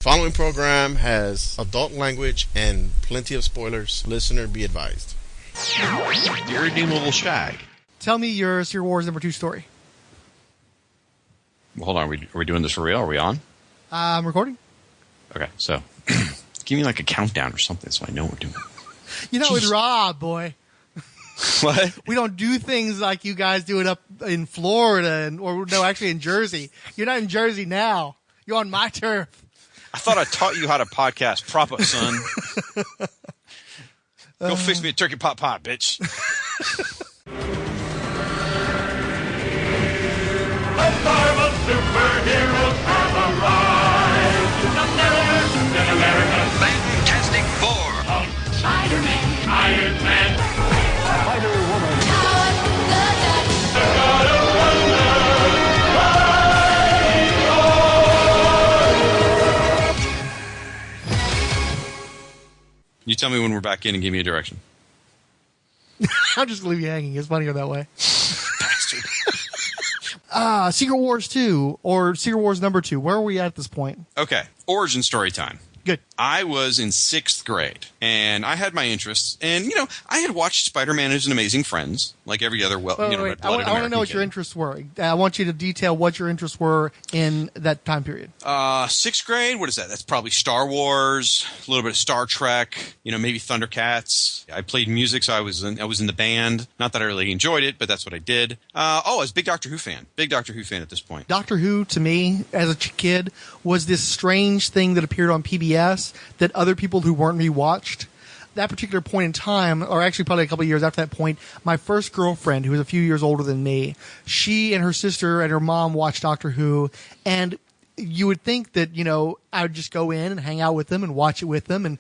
Following program has adult language and plenty of spoilers. Listener be advised. The Irredeemable Shag. Tell me your Secret Wars #2 story. Well, hold on. Are we doing this for real? Are we on? I'm recording. Okay, so give me like a countdown or something so I know what we're doing. You know, it's raw, boy. What? We don't do things like you guys do it up in Florida, actually in Jersey. You're not in Jersey now. You're on my turf. I thought I taught you how to podcast proper, son. Go fix me a turkey pot, bitch. A Marvel superheroes have arrived. America's Fantastic Four. Spider-Man, Iron Man, Spider-Woman. the God of You tell me when we're back in and give me a direction. I'm just going to leave you hanging. It's funnier that way. Bastard. Secret Wars 2 or Secret Wars #2. Where are we at this point? Okay, origin story time. Good. I was in 6th grade, and I had my interests. And, I had watched Spider-Man and His Amazing Friends, like every other Wait. red-blooded I want to American know what kid. your interests were. I want you to detail what your interests were in that time period. 6th grade, what is that? That's probably Star Wars, a little bit of Star Trek, maybe Thundercats. I played music, so I was in the band. Not that I really enjoyed it, but that's what I did. I was a big Doctor Who fan. Big Doctor Who fan at this point. Doctor Who, to me, as a kid, was this strange thing that appeared on PBS that other people who weren't me watched. That particular point in time, or actually probably a couple of years after that point, my first girlfriend, who was a few years older than me, she and her sister and her mom watched Doctor Who, and you would think that, I would just go in and hang out with them and watch it with them and,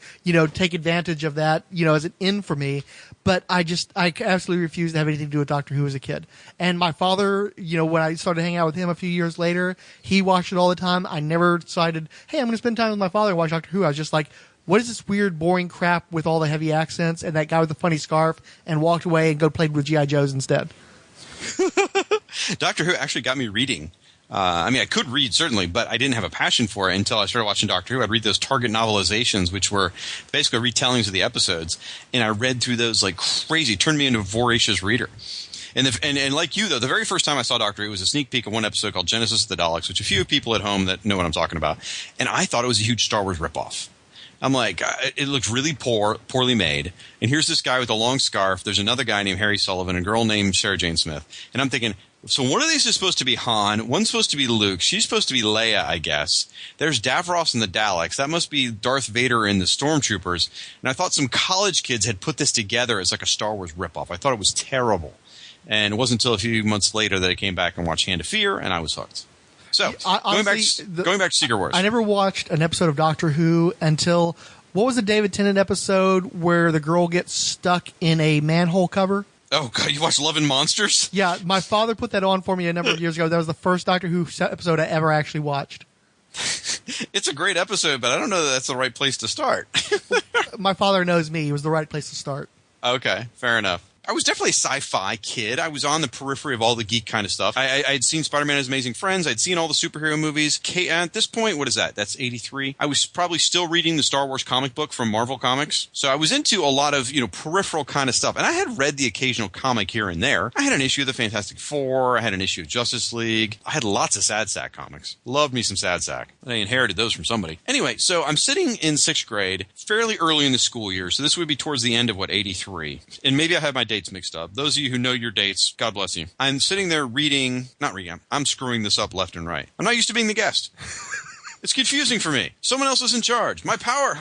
take advantage of that, as an in for me. But I absolutely refused to have anything to do with Doctor Who as a kid. And my father, when I started hanging out with him a few years later, he watched it all the time. I never decided, hey, I'm going to spend time with my father and watch Doctor Who. I was just like, what is this weird, boring crap with all the heavy accents and that guy with the funny scarf, and walked away and go play with G.I. Joes instead. Doctor Who actually got me reading. I could read, certainly, but I didn't have a passion for it until I started watching Doctor Who. I'd read those Target novelizations, which were basically retellings of the episodes, and I read through those like crazy. It turned me into a voracious reader. And like you, though, the very first time I saw Doctor Who was a sneak peek of one episode called Genesis of the Daleks, which a few people at home that know what I'm talking about. And I thought it was a huge Star Wars ripoff. I'm like, it looks really poorly made. And here's this guy with a long scarf. There's another guy named Harry Sullivan, a girl named Sarah Jane Smith. And I'm thinking, so one of these is supposed to be Han. One's supposed to be Luke. She's supposed to be Leia, I guess. There's Davros and the Daleks. That must be Darth Vader and the Stormtroopers. And I thought some college kids had put this together as like a Star Wars ripoff. I thought it was terrible. And it wasn't until a few months later that I came back and watched Hand of Fear, and I was hooked. So, going back to Secret Wars. I never watched an episode of Doctor Who until, what was the David Tennant episode where the girl gets stuck in a manhole cover? Oh, God, you watched Love and Monsters? Yeah, my father put that on for me a number of years ago. That was the first Doctor Who episode I ever actually watched. It's a great episode, but I don't know that that's the right place to start. My father knows me. It was the right place to start. Okay, fair enough. I was definitely a sci-fi kid. I was on the periphery of all the geek kind of stuff. I had seen Spider-Man and His Amazing Friends. I'd seen all the superhero movies. At this point, what is that? That's 83. I was probably still reading the Star Wars comic book from Marvel Comics. So I was into a lot of, peripheral kind of stuff. And I had read the occasional comic here and there. I had an issue of the Fantastic Four. I had an issue of Justice League. I had lots of Sad Sack comics. Loved me some Sad Sack. I inherited those from somebody. Anyway, so I'm sitting in 6th grade, fairly early in the school year. So this would be towards the end of, 83. And maybe I have my dates mixed up. Those of you who know your dates, God bless you. I'm sitting there I'm screwing this up left and right. I'm not used to being the guest. It's confusing for me. Someone else is in charge. My power.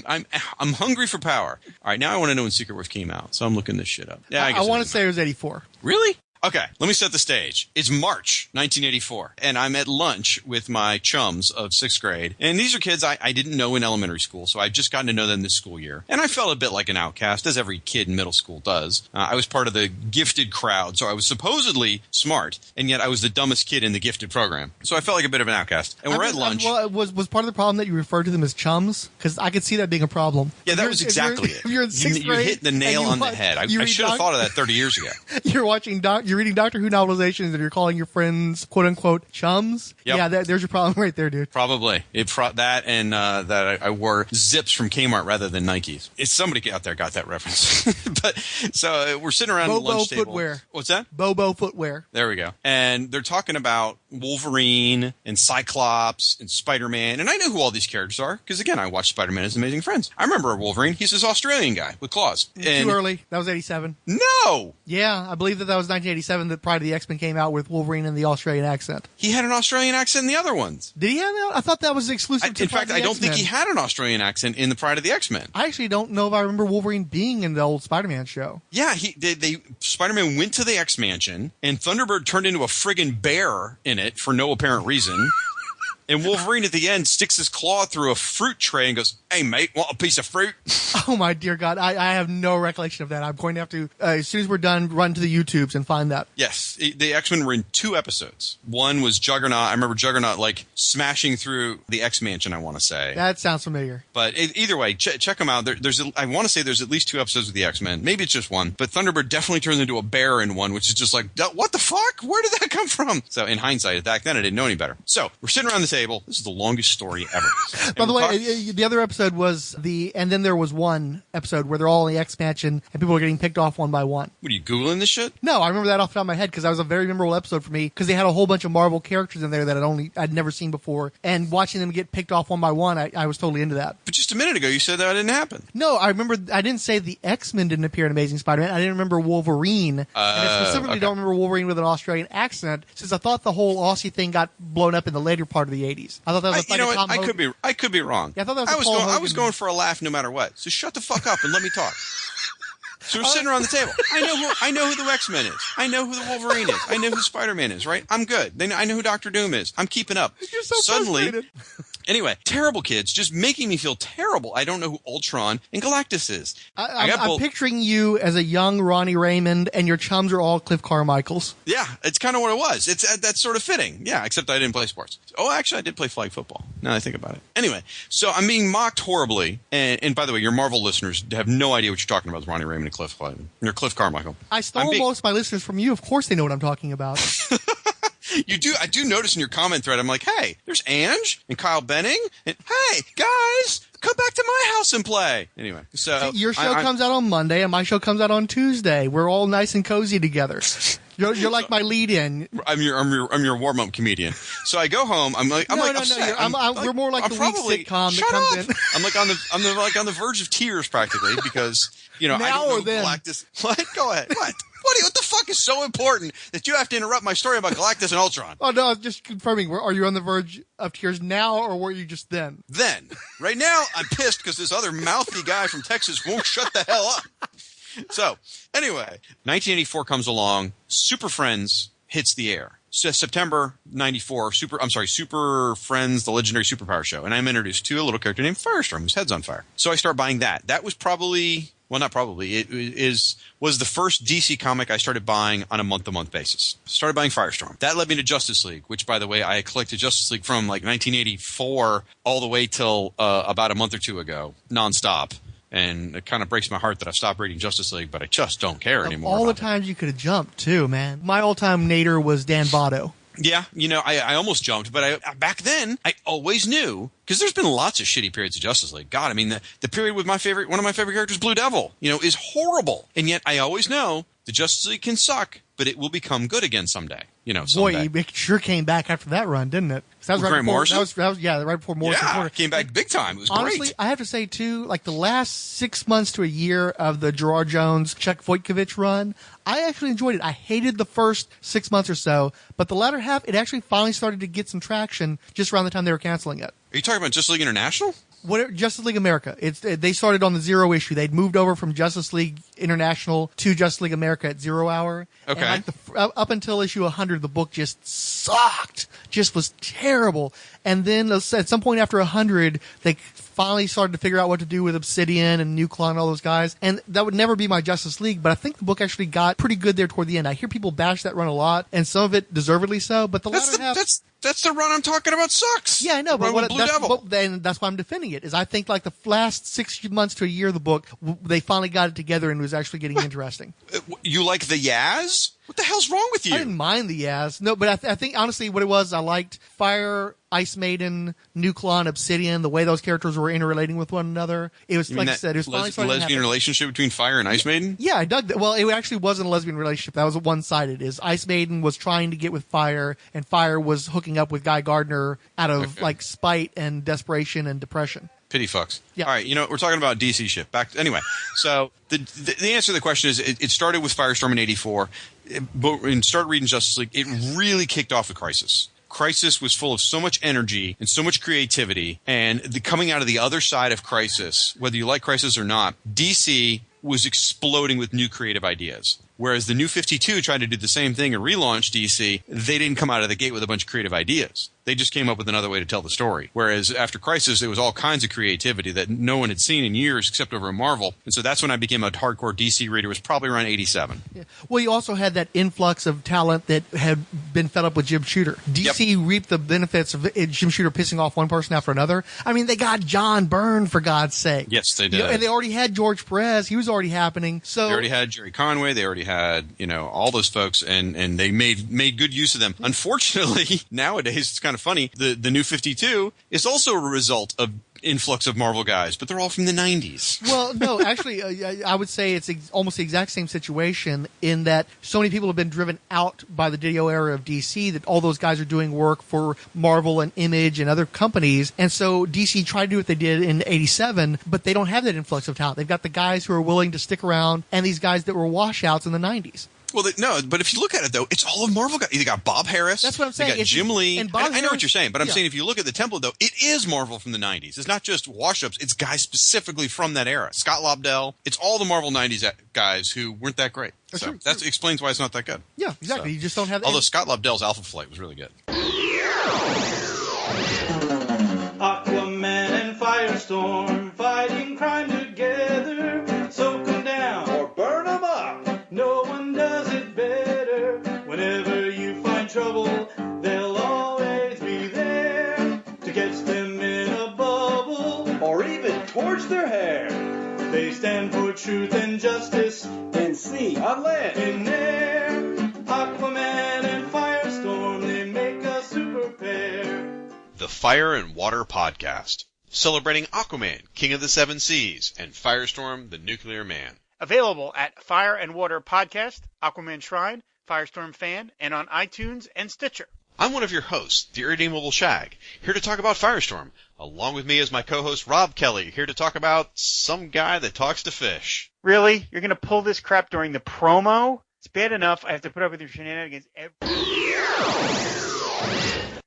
I'm hungry for power. All right, now I want to know when Secret Wars came out, so I'm looking this shit up. Yeah, I want to say it was 84. Really? Okay, let me set the stage. It's March 1984, and I'm at lunch with my chums of 6th grade. And these are kids I didn't know in elementary school, so I'd just gotten to know them this school year. And I felt a bit like an outcast, as every kid in middle school does. I was part of the gifted crowd, so I was supposedly smart, and yet I was the dumbest kid in the gifted program. So I felt like a bit of an outcast. And we're at lunch. Well, was part of the problem that you referred to them as chums? Because I could see that being a problem. Yeah, that was exactly it. You're in 6th grade. You hit the nail on the head. I should have thought of that 30 years ago. You're watching you're reading Doctor Who novelizations and you're calling your friends "quote unquote" chums, Yep. yeah, there's your problem right there, dude. Probably. That and that I wore Zips from Kmart rather than Nikes. It's somebody out there got that reference. But so we're sitting around the Bobo lunch table. footwear. What's that? Bobo footwear. There we go. And they're talking about Wolverine and Cyclops and Spider-Man. And I know who all these characters are because, again, I watched Spider-Man as Amazing Friends. I remember Wolverine. He's this Australian guy with claws. Too early. That was 87. No! Yeah, I believe that was 1987 that Pride of the X-Men came out with Wolverine in the Australian accent. He had an Australian accent in the other ones. Did he have that? I thought that was exclusive to In Pride fact, of the I don't think X-Men. he had an Australian accent in the Pride of the X-Men. I actually don't know if I remember Wolverine being in the old Spider-Man show. Yeah, Spider-Man went to the X-Mansion, and Thunderbird turned into a friggin' bear in it for no apparent reason. And Wolverine at the end sticks his claw through a fruit tray and goes, "Hey, mate, want a piece of fruit?" Oh, my dear God. I have no recollection of that. I'm going to have to, as soon as we're done, run to the YouTubes and find that. Yes, the X-Men were in 2 episodes. One was Juggernaut. I remember Juggernaut, like, smashing through the X-Mansion, I want to say. That sounds familiar. But either way, check them out. I want to say there's at least 2 episodes of the X-Men. Maybe it's just one. But Thunderbird definitely turns into a bear in one, which is just like, what the fuck? Where did that come from? So in hindsight, back then I didn't know any better. So we're sitting around the table. This is the longest story ever. By the way, the other episode was and then there was one episode where they're all in the X-Mansion and people are getting picked off one by one. What are you, Googling this shit? No, I remember that off the top of my head because that was a very memorable episode for me because they had a whole bunch of Marvel characters in there that I'd never seen before. And watching them get picked off one by one, I was totally into that. But just a minute ago, you said that didn't happen. No, I remember I didn't say the X-Men didn't appear in Amazing Spider-Man. I didn't remember Wolverine. And I specifically don't remember Wolverine with an Australian accent since I thought the whole Aussie thing got blown up in the later part of the 80s. I thought that was I could be wrong. Yeah, I thought that was I was going for a laugh no matter what. So shut the fuck up and let me talk. So we're sitting around the table. I know who the X-Men is. I know who the Wolverine is. I know who Spider-Man is, right? I'm good. I know who Dr. Doom is. I'm keeping up. You're so Suddenly, frustrated. Anyway, terrible kids, just making me feel terrible. I don't know who Ultron and Galactus is. I'm picturing you as a young Ronnie Raymond, and your chums are all Cliff Carmichaels. Yeah, it's kind of what it was. That's sort of fitting. Yeah, except I didn't play sports. Oh, actually, I did play flag football. Now that I think about it. Anyway, so I'm being mocked horribly. And by the way, your Marvel listeners have no idea what you're talking about with Ronnie Raymond and Cliff Carmichael. I stole most of my listeners from you. Of course they know what I'm talking about. I do notice in your comment thread, I'm like, hey, there's Ange and Kyle Benning, and hey, guys, come back to my house and play. Anyway, so your show comes out on Monday, and my show comes out on Tuesday. We're all nice and cozy together. You're like my lead-in. I'm your warm-up comedian. So I go home. We're more like the week sitcom that comes in. I'm on the verge of tears practically because now I don't know or then. Galactus. What? Go ahead. What? What the fuck is so important that you have to interrupt my story about Galactus and Ultron? Oh, no, I was just confirming. Are you on the verge of tears now, or were you just then? Then. Right now, I'm pissed because this other mouthy guy from Texas won't shut the hell up. So, anyway, 1984 comes along. Super Friends hits the air. So September 94, Super Friends, the legendary superpower show. And I'm introduced to a little character named Firestorm, whose head's on fire. So I start buying that. That was probably... Well, not probably. It was the first DC comic I started buying on a month-to-month basis. Started buying Firestorm. That led me to Justice League, which, by the way, I collected Justice League from like 1984 all the way till about a month or two ago, nonstop. And it kind of breaks my heart that I've stopped reading Justice League, but I just don't care anymore. All the times you could have jumped, too, man. My all-time nader was Dan Votto. Yeah, I almost jumped, but back then I always knew because there's been lots of shitty periods of Justice League. God, I mean the period with one of my favorite characters, Blue Devil, is horrible, and yet I always know the Justice League can suck, but it will become good again someday. Someday. Boy, it sure came back after that run, didn't it? That was right Grant before Morrison? That was right before Morrison. Yeah, it came back big time. It was honestly, great. I have to say, too, like the last 6 months to a year of the Gerard Jones, Chuck Wojtkiewicz run, I actually enjoyed it. I hated the first 6 months or so, but the latter half, it actually finally started to get some traction just around the time they were canceling it. Are you talking about Justice League International? Justice League America. They started on the 0 issue. They'd moved over from Justice League International to Justice League America at 0 hour. Okay. And up until issue 100, the book just sucked. Just was terrible. And then at some point after 100, they finally started to figure out what to do with Obsidian and Nucleon and all those guys. And that would never be my Justice League, but I think the book actually got pretty good there toward the end. I hear people bash that run a lot, and some of it deservedly so, but the latter half... That's the run I'm talking about sucks. Yeah, I know, but that's why I'm defending it. Is I think like the last 6 months to a year of the book, they finally got it together and it was actually getting interesting. You like the Yaz? What the hell's wrong with you? I didn't mind the Yaz. No, but I think honestly what it was, I liked Fire, Ice Maiden, Nucleon, Obsidian, the way those characters were interrelating with one another. It was, like I said, it was finally starting to lesbian happen. relationship between Fire and Ice Maiden? Yeah, I dug that. Well, it actually wasn't a lesbian relationship. That was one-sided. Is Ice Maiden was trying to get with Fire, and Fire was hooking up with Guy Gardner out of like spite and desperation and depression. Pity fucks. Yeah. All right, we're talking about DC shit. Anyway, so the answer to the question is it started with Firestorm in '84, but when it started reading Justice League, it really kicked off with Crisis. Crisis was full of so much energy and so much creativity, and coming out of the other side of Crisis, whether you like Crisis or not, DC was exploding with new creative ideas. Whereas the New 52 tried to do the same thing and relaunch DC, they didn't come out of the gate with a bunch of creative ideas. They just came up with another way to tell the story. Whereas after Crisis, there was all kinds of creativity that no one had seen in years except over in Marvel. And so that's when I became a hardcore DC reader. It was probably around 87. Yeah. Well, you also had that influx of talent that had been fed up with Jim Shooter. DC reaped the benefits of Jim Shooter pissing off one person after another. I mean, they got John Byrne, for God's sake. Yes, they did. And they already had George Perez. He was already happening. So they already had Jerry Conway. They already had, all those folks, and they made good use of them. Unfortunately, nowadays, it's kind of funny. The New 52 is also a result of influx of Marvel guys, but they're all from the 90s. Well, no, actually, I would say it's almost the exact same situation in that so many people have been driven out by the Didio era of DC that all those guys are doing work for Marvel and Image and other companies. And so DC tried to do what they did in 87, but they don't have that influx of talent. They've got the guys who are willing to stick around and these guys that were washouts in the 90s. Well, no, but if you look at it, though, it's all of Marvel guys. You got Bob Harris. That's what I'm saying. You got Jim Lee. And I know what you're saying, but I'm saying if you look at the template, though, it is Marvel from the 90s. It's not just wash-ups. It's guys specifically from that era. Scott Lobdell. It's all the Marvel 90s guys who weren't that great. So that explains why it's not that good. Yeah, exactly. So, you just don't have that. Although Scott Lobdell's Alpha Flight was really good. Aquaman and Firestorm fighting crime together. Soak 'em down or burn 'em up. No one does it better. Whenever you find trouble, they'll always be there to catch them in a bubble or even torch their hair. They stand for truth and justice in sea, on land, in air. Aquaman and Firestorm, they make a super pair. The Fire and Water Podcast, celebrating Aquaman, King of the Seven Seas, and Firestorm, the Nuclear Man. Available at Fire and Water Podcast, Aquaman Shrine, Firestorm Fan, and on iTunes and Stitcher. I'm one of your hosts, the Irredeemable Shag, here to talk about Firestorm. Along with me is my co-host Rob Kelly, here to talk about some guy that talks to fish. Really? You're going to pull this crap during the promo? It's bad enough I have to put up with your shenanigans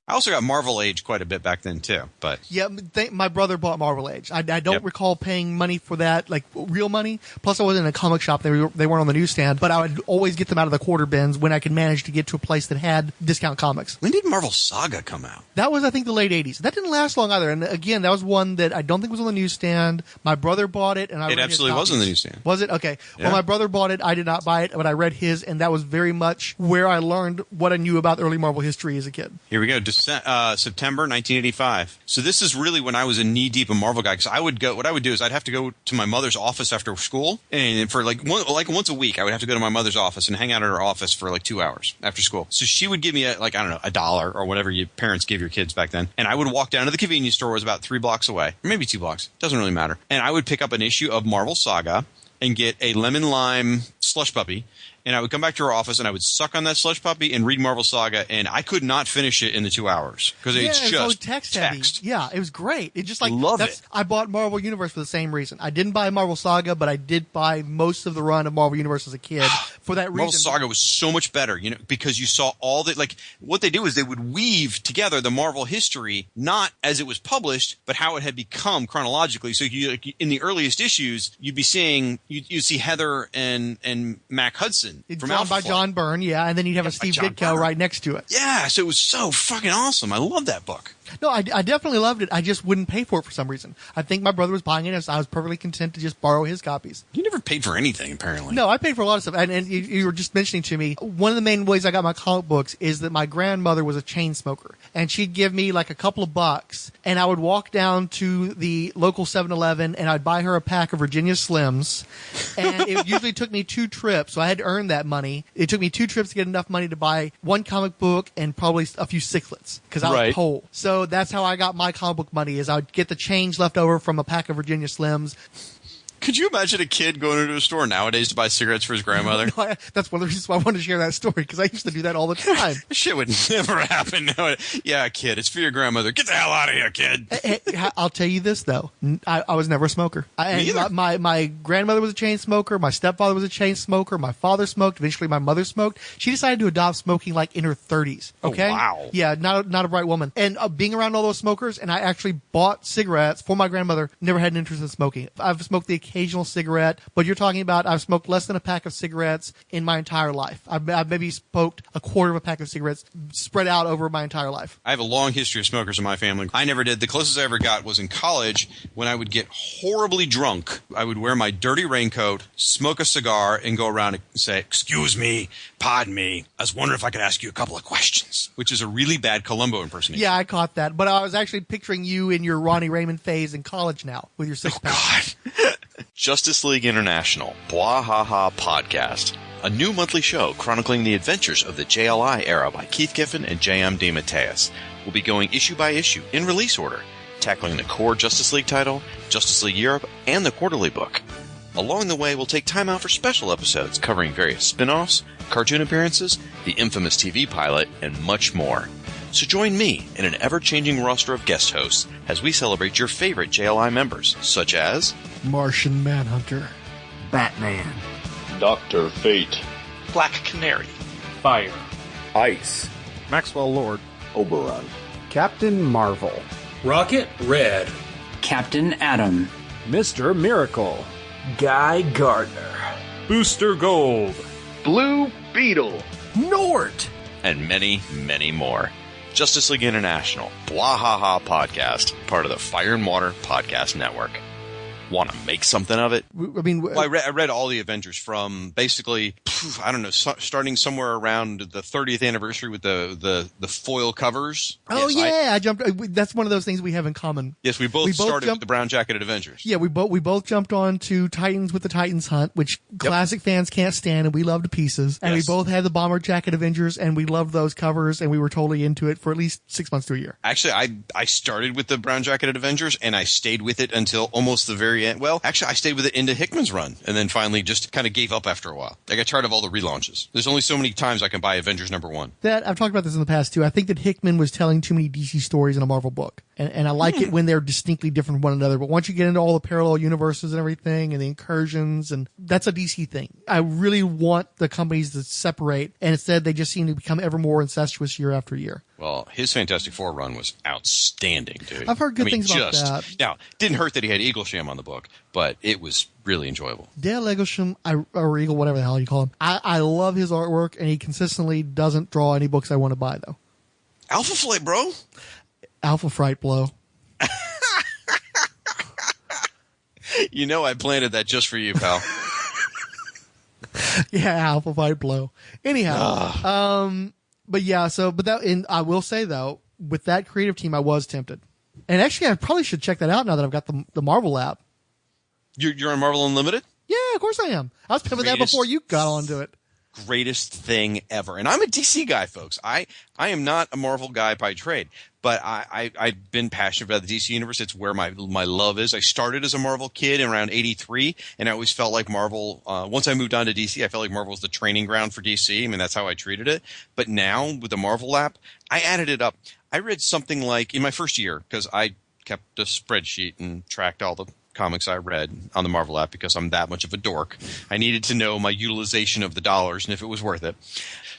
I also got Marvel Age quite a bit back then, too. But yeah, my brother bought Marvel Age. I don't recall paying money for that, like real money. Plus, I wasn't in a comic shop. They weren't on the newsstand. But I would always get them out of the quarter bins when I could manage to get to a place that had discount comics. When did Marvel Saga come out? That was, I think, the late 80s. That didn't last long either. And again, that was one that I don't think was on the newsstand. My brother bought it. And I read absolutely was on the newsstand. Was it? Okay. Yeah. Well, my brother bought it. I did not buy it, but I read his. And that was very much where I learned what I knew about early Marvel history as a kid. Here we go. September 1985. So this is really when I was a knee-deep in Marvel guy, because what I would do is I'd have to go to my mother's office after school, and for once a week, I would have to go to my mother's office and hang out at her office for 2 hours after school. So she would give me $1 or whatever your parents give your kids back then, and I would walk down to the convenience store, it was about 3 blocks away, or maybe 2 blocks, doesn't really matter, and I would pick up an issue of Marvel Saga and get a lemon lime slush puppy. And I would come back to her office and I would suck on that slush puppy and read Marvel Saga, and I could not finish it in the 2 hours because it's just text heavy. Yeah, it was great. It just love it. I bought Marvel Universe for the same reason. I didn't buy Marvel Saga, but I did buy most of the run of Marvel Universe as a kid for that reason. Marvel Saga was so much better, because you saw all the what they do is they would weave together the Marvel history not as it was published, but how it had become chronologically. So in the earliest issues, you'd see Heather and Mac Hudson from Alpha by John Byrne, yeah, and then you'd have a Steve Ditko right next to it. Yeah, so it was so fucking awesome. I love that book. No, I definitely loved it. I just wouldn't pay for it for some reason. I think my brother was buying it, so I was perfectly content to just borrow his copies. You never paid for anything, apparently. No, I paid for a lot of stuff. And you were just mentioning to me, one of the main ways I got my comic books is that my grandmother was a chain smoker. And she'd give me like a couple of bucks, and I would walk down to the local 7-Eleven, and I'd buy her a pack of Virginia Slims. And it usually took me 2 trips, so I had to earn that money. It took me 2 trips to get enough money to buy one comic book and probably a few sixlets, because I was poor. So that's how I got my comic book money, is I would get the change left over from a pack of Virginia Slims. Could you imagine a kid going into a store nowadays to buy cigarettes for his grandmother? No, that's one of the reasons why I wanted to share that story, because I used to do that all the time. This shit would never happen. No, yeah, kid, it's for your grandmother. Get the hell out of here, kid. Hey, I'll tell you this, though. I was never a smoker. Me either. My grandmother was a chain smoker. My stepfather was a chain smoker. My father smoked. Eventually, my mother smoked. She decided to adopt smoking like in her 30s. Okay? Oh, wow. Yeah, not a bright woman. And being around all those smokers, and I actually bought cigarettes for my grandmother, never had an interest in smoking. I've smoked the occasional cigarette, but you're talking about I've smoked less than a pack of cigarettes in my entire life. I've maybe smoked a quarter of a pack of cigarettes spread out over my entire life. I have a long history of smokers in my family. I never did. The closest I ever got was in college when I would get horribly drunk. I would wear my dirty raincoat, smoke a cigar, and go around and say, "Excuse me, pardon me. I was wondering if I could ask you a couple of questions," which is a really bad Columbo impersonation. Yeah, I caught that. But I was actually picturing you in your Ronnie Raymond phase in college now with your six-pack. God. Justice League International, Blah Ha Ha Podcast. A new monthly show chronicling the adventures of the JLI era by Keith Giffen and J.M. DeMatteis. We'll be going issue by issue in release order, tackling the core Justice League title, Justice League Europe, and the quarterly book. Along the way, we'll take time out for special episodes covering various spin-offs, cartoon appearances, the infamous TV pilot, and much more. So join me in an ever-changing roster of guest hosts as we celebrate your favorite JLI members, such as Martian Manhunter, Batman, Dr. Fate, Black Canary, Fire, Ice, Maxwell Lord, Oberon, Captain Marvel, Rocket Red, Captain Atom, Mr. Miracle, Guy Gardner, Booster Gold, Blue Beetle, Nort, and many, many more. Justice League International, Blah Ha Ha Podcast, part of the Fire and Water Podcast Network. Want to make something of it? I mean, Well, I read all the Avengers from basically, I don't know, starting somewhere around the 30th anniversary with the foil covers. oh Yes, yeah, I jumped. That's one of those things we have in common. Yes, we both started with the brown jacketed Avengers. Yeah, we both jumped on to Titans with the Titans Hunt, which classic fans can't stand, and we loved to pieces. And Yes. we both had the Bomber Jacket Avengers, and we loved those covers, and we were totally into it for at least 6 months to a year. Actually, I started with the brown jacketed Avengers, and I stayed with it until almost the very end. Well, actually, I stayed with it into Hickman's run, and then finally just kind of gave up after a while. I got tired of all the relaunches. There's only so many times I can buy Avengers #1. That I've talked about this in the past too. I think that Hickman was telling too many DC stories in a Marvel book, and I like it when they're distinctly different from one another. But once you get into all the parallel universes and everything, and the incursions, and that's a DC thing. I really want the companies to separate, and instead they just seem to become ever more incestuous year after year. Well, his Fantastic Four run was outstanding, dude. I've heard good things about that. Now, didn't hurt that he had Eaglesham on the book, but it was really enjoyable. Dale Eaglesham, or Eagle, whatever the hell you call him, I love his artwork, and he consistently doesn't draw any books I want to buy, though. Alpha Flight, bro. Alpha Fright Blow. You know I planted that just for you, pal. Yeah, Alpha Fight Blow. Anyhow, but yeah, I will say though, with that creative team, I was tempted, and actually, I probably should check that out now that I've got the Marvel app. You're on Marvel Unlimited? Yeah, of course I am. I was pimping that before you got onto it. Greatest thing ever. And I'm a DC guy, folks. I am not a Marvel guy by trade, but I've been passionate about the DC universe. It's where my love is. I started as a Marvel kid in around 83, and I always felt like Marvel, once I moved on to DC, I felt like Marvel was the training ground for DC. I mean, that's how I treated it. But now, with the Marvel app, I added it up. I read something like, in my first year, because I kept a spreadsheet and tracked all the comics I read on the Marvel app because I'm that much of a dork. I needed to know my utilization of the dollars and if it was worth it.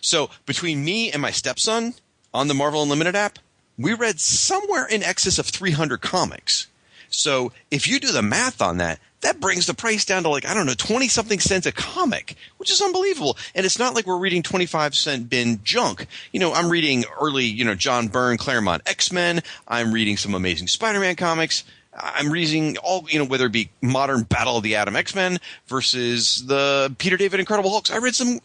So between me and my stepson on the Marvel Unlimited app, we read somewhere in excess of 300 comics. So if you do the math on that, that brings the price down to 20-something cents a comic, which is unbelievable. And it's not like we're reading 25-cent bin junk. I'm reading early, John Byrne, Claremont X-Men. I'm reading some amazing Spider-Man comics. I'm reading all, whether it be modern Battle of the Atom X-Men versus the Peter David Incredible Hulks. I read some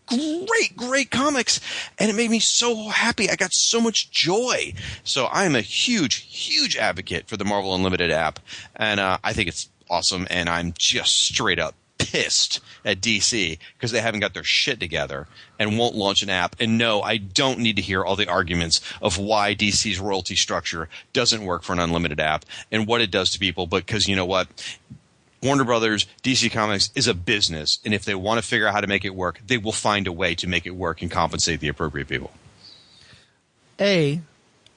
great comics, and it made me so happy. I got so much joy. So I'm a huge advocate for the Marvel Unlimited app, and I think it's awesome, and I'm just straight up pissed at DC because they haven't got their shit together and won't launch an app. And no, I don't need to hear all the arguments of why DC's royalty structure doesn't work for an unlimited app and what it does to people, because you know what? Warner Brothers, DC Comics is a business, and if they want to figure out how to make it work, they will find a way to make it work and compensate the appropriate people.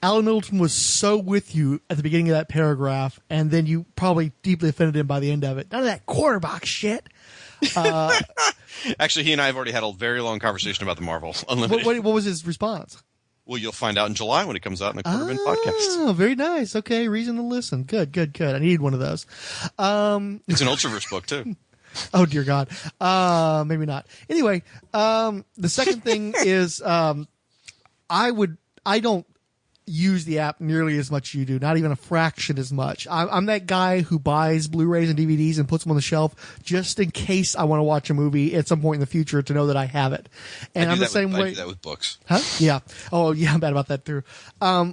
Alan Middleton was so with you at the beginning of that paragraph, and then you probably deeply offended him by the end of it. None of that quarterback shit. Actually, he and I have already had a very long conversation about the Marvel Unlimited. What was his response? Well, you'll find out in July when it comes out in the Quarterbin podcast. Oh, very nice. Okay, reason to listen. Good. I need one of those. It's an Ultraverse book, too. Oh, dear God. Maybe not. Anyway, the second thing is I don't use the app nearly as much as you do, not even a fraction as much. I'm that guy who buys Blu-rays and DVDs and puts them on the shelf just in case I want to watch a movie at some point in the future to know that I have it. And I'm the same way. I do that with books. Huh? Yeah. Oh, yeah, I'm bad about that too.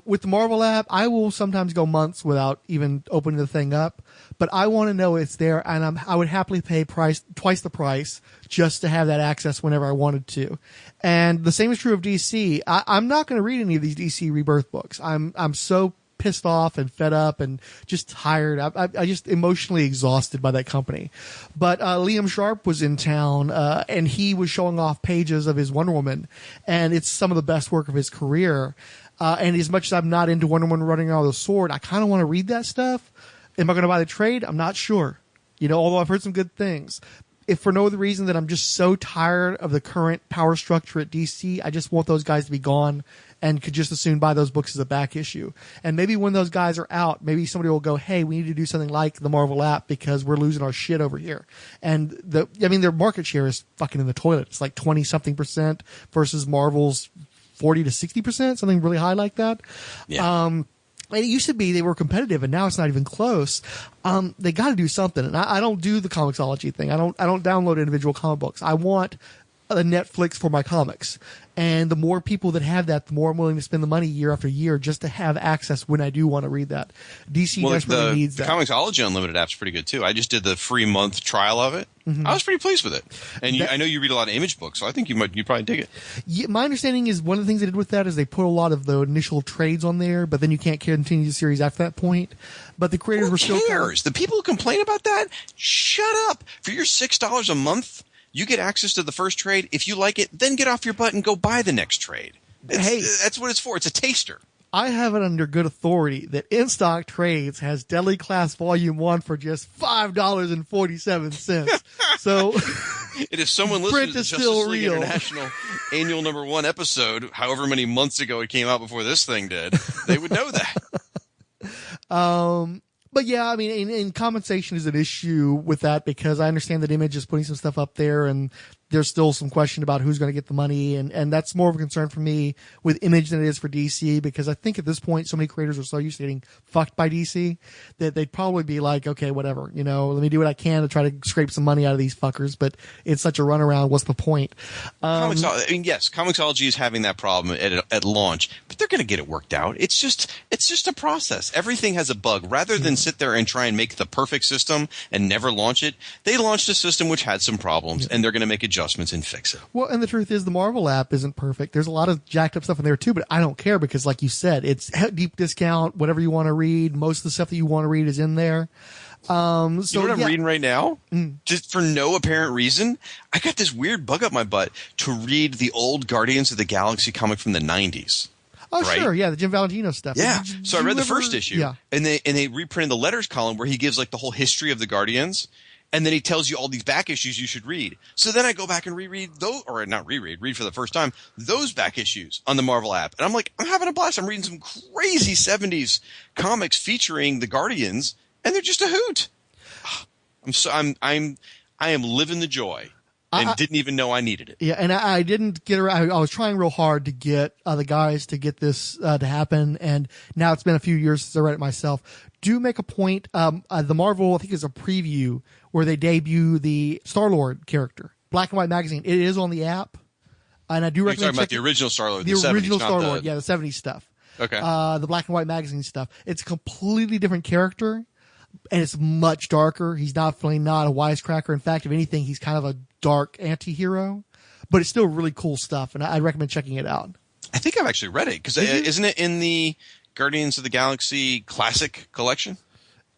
With the Marvel app, I will sometimes go months without even opening the thing up, but I want to know it's there, and I would happily pay twice the price just to have that access whenever I wanted to. And the same is true of DC. I'm not going to read any of these DC Rebirth books. I'm so pissed off and fed up and just tired. I just emotionally exhausted by that company. But Liam Sharp was in town, and he was showing off pages of his Wonder Woman, and it's some of the best work of his career. And as much as I'm not into Wonder Woman running out with a sword, I kind of want to read that stuff. Am I going to buy the trade? I'm not sure. Although I've heard some good things. If for no other reason that I'm just so tired of the current power structure at DC, I just want those guys to be gone and could just as soon buy those books as a back issue. And maybe when those guys are out, maybe somebody will go, hey, we need to do something like the Marvel app because we're losing our shit over here. And their market share is fucking in the toilet. It's like 20-something% versus Marvel's 40 to 60%, something really high like that. Yeah. And it used to be they were competitive, and now it's not even close. They got to do something. And I don't do the Comixology thing. I don't download individual comic books. I want a Netflix for my comics. And the more people that have that, the more I'm willing to spend the money year after year just to have access when I do want to read that. DC desperately needs that. The Comixology Unlimited app's pretty good, too. I just did the free month trial of it. Mm-hmm. I was pretty pleased with it. And I know you read a lot of Image books, so I think you probably dig it. Yeah, my understanding is one of the things they did with that is they put a lot of the initial trades on there, but then you can't continue the series after that point. But the creators were still... Who cares? The people who complain about that, shut up. For your $6 a month... You get access to the first trade. If you like it, then get off your butt and go buy the next trade. That's what it's for. It's a taster. I have it under good authority that In Stock Trades has Deadly Class Volume 1 for just $5.47. So, and if someone listened to the Justice League International Annual number 1 episode, however many months ago it came out before this thing did, they would know that. But yeah, I mean, and compensation is an issue with that because I understand that Image is putting some stuff up there and there's still some question about who's going to get the money. And that's more of a concern for me with Image than it is for DC because I think at this point, so many creators are so used to getting fucked by DC that they'd probably be like, okay, whatever, let me do what I can to try to scrape some money out of these fuckers. But it's such a runaround. What's the point? Yes, Comixology is having that problem at launch, but they're going to get it worked out. It's just a process. Everything has a bug. Rather than sit there and try and make the perfect system and never launch it, they launched a system which had some problems, and they're going to make adjustments and fix it. Well, and the truth is the Marvel app isn't perfect. There's a lot of jacked up stuff in there too, but I don't care because like you said, it's deep discount, whatever you want to read. Most of the stuff that you want to read is in there. So you know what I'm reading right now? Just for no apparent reason, I got this weird bug up my butt to read the old Guardians of the Galaxy comic from the 90s. Oh, right? Sure. Yeah, the Jim Valentino stuff. Yeah. So I read the first issue, and they reprinted the letters column where he gives like the whole history of the Guardians, and then he tells you all these back issues you should read. So then I go back and read those, or not read for the first time, those back issues on the Marvel app. And I'm like, I'm having a blast. I'm reading some crazy 70s comics featuring the Guardians, and they're just a hoot. I am living the joy, and didn't even know I needed it. Yeah, and I didn't get around. I was trying real hard to get the guys to get this to happen, and now it's been a few years since I read it myself. Do make a point. The Marvel, I think, is a preview where they debut the Star-Lord character, Black and White magazine. It is on the app, and I do recommend. You're talking about the original Star-Lord, the 70s, original not Star-Lord, the the 70s stuff. Okay. The Black and White magazine stuff. It's a completely different character, and it's much darker. He's definitely not a wisecracker. In fact, if anything, he's kind of a dark anti-hero, but it's still really cool stuff, and I recommend checking it out. I think I've actually read it because isn't it in the Guardians of the Galaxy Classic Collection?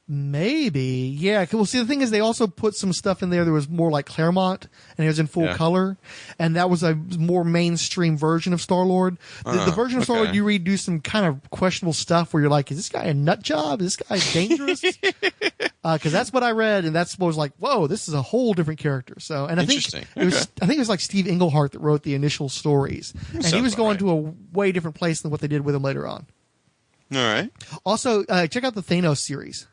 Maybe, yeah. Well, see, the thing is, they also put some stuff in there that was more like Claremont, and it was in full color, and that was a more mainstream version of Star-Lord. The version of Star-Lord you read do some kind of questionable stuff where you're like, is this guy a nut job? Is this guy dangerous? Because that's what I read, and that's what was like, whoa, this is a whole different character. So, and I think it was like Steve Englehart that wrote the initial stories, and he was going to a way different place than what they did with him later on. All right. Also, check out the Thanos series.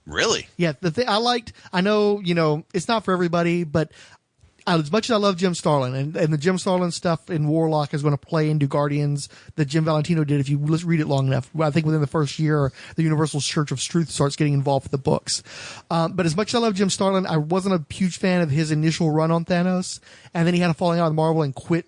Really? Yeah, I liked. I know, it's not for everybody, but as much as I love Jim Starlin and the Jim Starlin stuff in Warlock is going to play into Guardians that Jim Valentino did. If you read it long enough, I think within the first year, the Universal Church of Truth starts getting involved with the books. But as much as I love Jim Starlin, I wasn't a huge fan of his initial run on Thanos, and then he had a falling out with Marvel and quit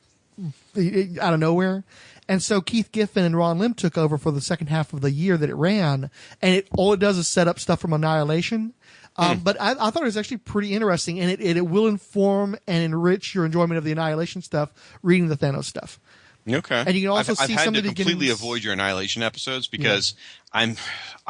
out of nowhere. And so Keith Giffen and Ron Lim took over for the second half of the year that it ran, and all it does is set up stuff from Annihilation. But I thought it was actually pretty interesting, and it will inform and enrich your enjoyment of the Annihilation stuff reading the Thanos stuff. Okay. And you can also see some of the I've had to completely avoid your Annihilation episodes because I've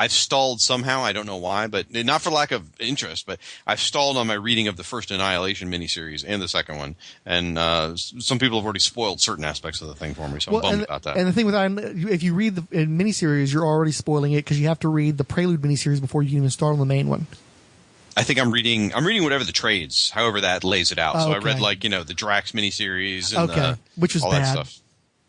stalled somehow. I don't know why, but not for lack of interest, but I've stalled on my reading of the first Annihilation miniseries and the second one. And some people have already spoiled certain aspects of the thing for me, so I'm bummed about that. And the thing with if you read the miniseries, you're already spoiling it because you have to read the Prelude miniseries before you can even start on the main one. I think I'm reading whatever the trades, however that lays it out. So I read the Drax miniseries and which was all bad. that stuff.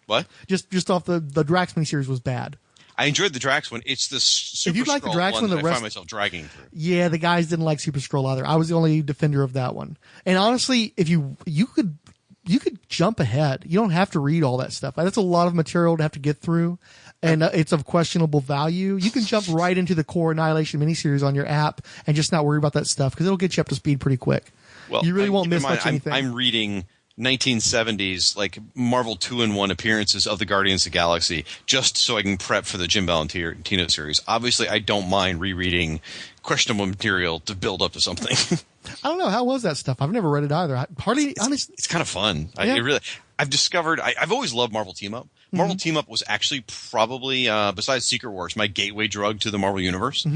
What? Just off the Drax miniseries was bad. I enjoyed the Drax one. It's the Super if you like the Drax one, I find myself dragging through. Yeah, the guys didn't like Super Skrull either. I was the only defender of that one. And honestly, if you could jump ahead. You don't have to read all that stuff. That's a lot of material to have to get through, and it's of questionable value. You can jump right into the core Annihilation miniseries on your app and just not worry about that stuff because it'll get you up to speed pretty quick. Well, you really won't miss much anything. I'm reading 1970s like Marvel 2-in-1 appearances of the Guardians of the Galaxy just so I can prep for the Jim Valentino series. Obviously, I don't mind rereading questionable material to build up to something. I don't know. How was that stuff? I've never read it either. It's kind of fun. Yeah. I've discovered I've always loved Marvel Team Up. Marvel Team Up was actually probably besides Secret Wars my gateway drug to the Marvel universe.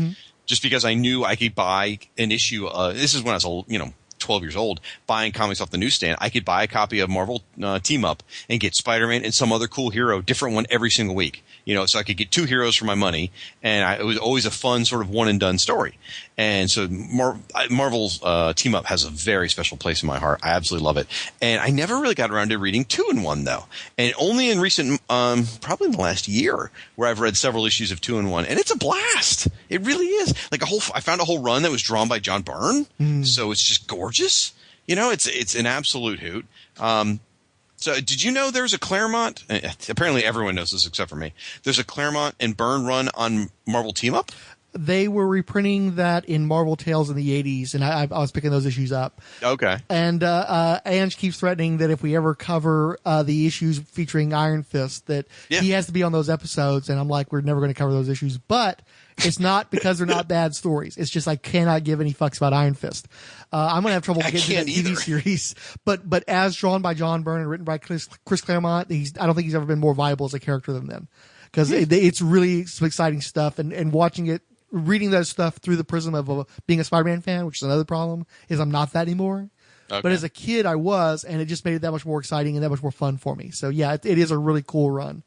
Just because I knew I could buy an issue. This is when I was 12 years old, buying comics off the newsstand. I could buy a copy of Marvel Team Up and get Spider-Man and some other cool hero, different one every single week. So I could get two heroes for my money, and it was always a fun sort of one and done story. And so Marvel's Team Up has a very special place in my heart. I absolutely love it. And I never really got around to reading 2-in-1 though. And only in recent, probably in the last year, where I've read several issues of 2-in-1, and it's a blast. It really is. I found a whole run that was drawn by John Byrne, so it's just gorgeous. It's an absolute hoot. So did you know there's a Claremont? Apparently everyone knows this except for me. There's a Claremont and Byrne run on Marvel Team Up? They were reprinting that in Marvel Tales in the 80s, and I was picking those issues up. Okay. And Ange keeps threatening that if we ever cover the issues featuring Iron Fist, that he has to be on those episodes. And I'm like, we're never going to cover those issues. But it's not because they're not bad stories. It's just I cannot give any fucks about Iron Fist. I'm going to have trouble getting to that TV series. But as drawn by John Byrne and written by Chris Claremont, I don't think he's ever been more viable as a character than them. Because it's really some exciting stuff. And watching it, reading that stuff through the prism of being a Spider-Man fan, which is another problem, is I'm not that anymore. Okay. But as a kid, I was, and it just made it that much more exciting and that much more fun for me. So, yeah, it is a really cool run.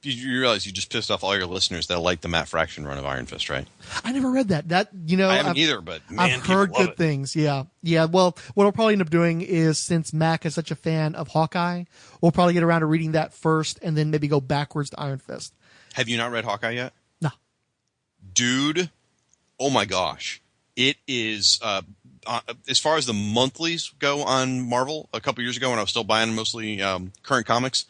You realize you just pissed off all your listeners that like the Matt Fraction run of Iron Fist, right? I never read that. I haven't either, but man, I've heard good things. Yeah. Well, what I'll probably end up doing is, since Mac is such a fan of Hawkeye, we'll probably get around to reading that first and then maybe go backwards to Iron Fist. Have you not read Hawkeye yet? No. Dude, oh my gosh. It is as far as the monthlies go on Marvel, a couple years ago when I was still buying mostly current comics,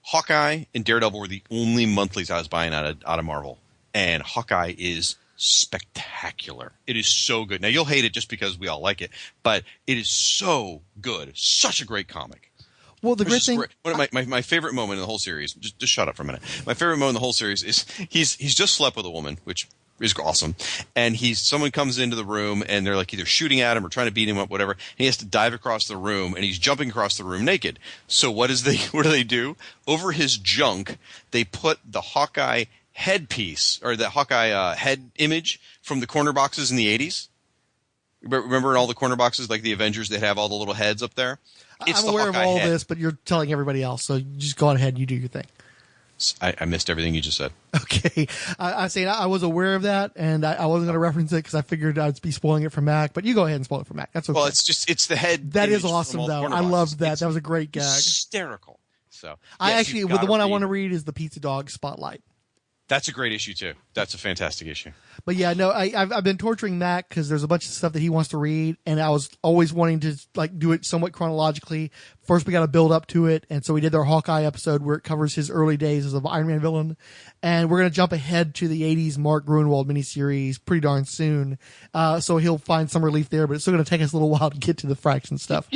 Hawkeye and Daredevil were the only monthlies I was buying out of Marvel. And Hawkeye is spectacular. It is so good. Now, you'll hate it just because we all like it, but it is so good. Such a great comic. Well, the great thing... One of my favorite moment in the whole series, just shut up for a minute. My favorite moment in the whole series is he's just slept with a woman, which is awesome. And someone comes into the room and they're like either shooting at him or trying to beat him up, whatever. And he has to dive across the room and he's jumping across the room naked. So what do they do? Over his junk, they put the Hawkeye headpiece or the Hawkeye head image from the corner boxes in the 80s. Remember in all the corner boxes, like the Avengers, they'd have all the little heads up there? I'm aware of all this, but you're telling everybody else, so just go on ahead and you do your thing. I missed everything you just said. Okay. I was aware of that, and I wasn't going to reference it because I figured I'd be spoiling it for Mac, but you go ahead and spoil it for Mac. That's okay. Well, it's the head. That is awesome, though. I loved that. That was a great gag. Hysterical. So the one I want to read is the Pizza Dog Spotlight. That's a great issue, too. That's a fantastic issue. But yeah, no, I've been torturing Mac because there's a bunch of stuff that he wants to read, and I was always wanting to do it somewhat chronologically. First, we got to build up to it, and so we did our Hawkeye episode where it covers his early days as an Iron Man villain, and we're going to jump ahead to the 80s Mark Gruenwald miniseries pretty darn soon, so he'll find some relief there, but it's still going to take us a little while to get to the Fraction stuff.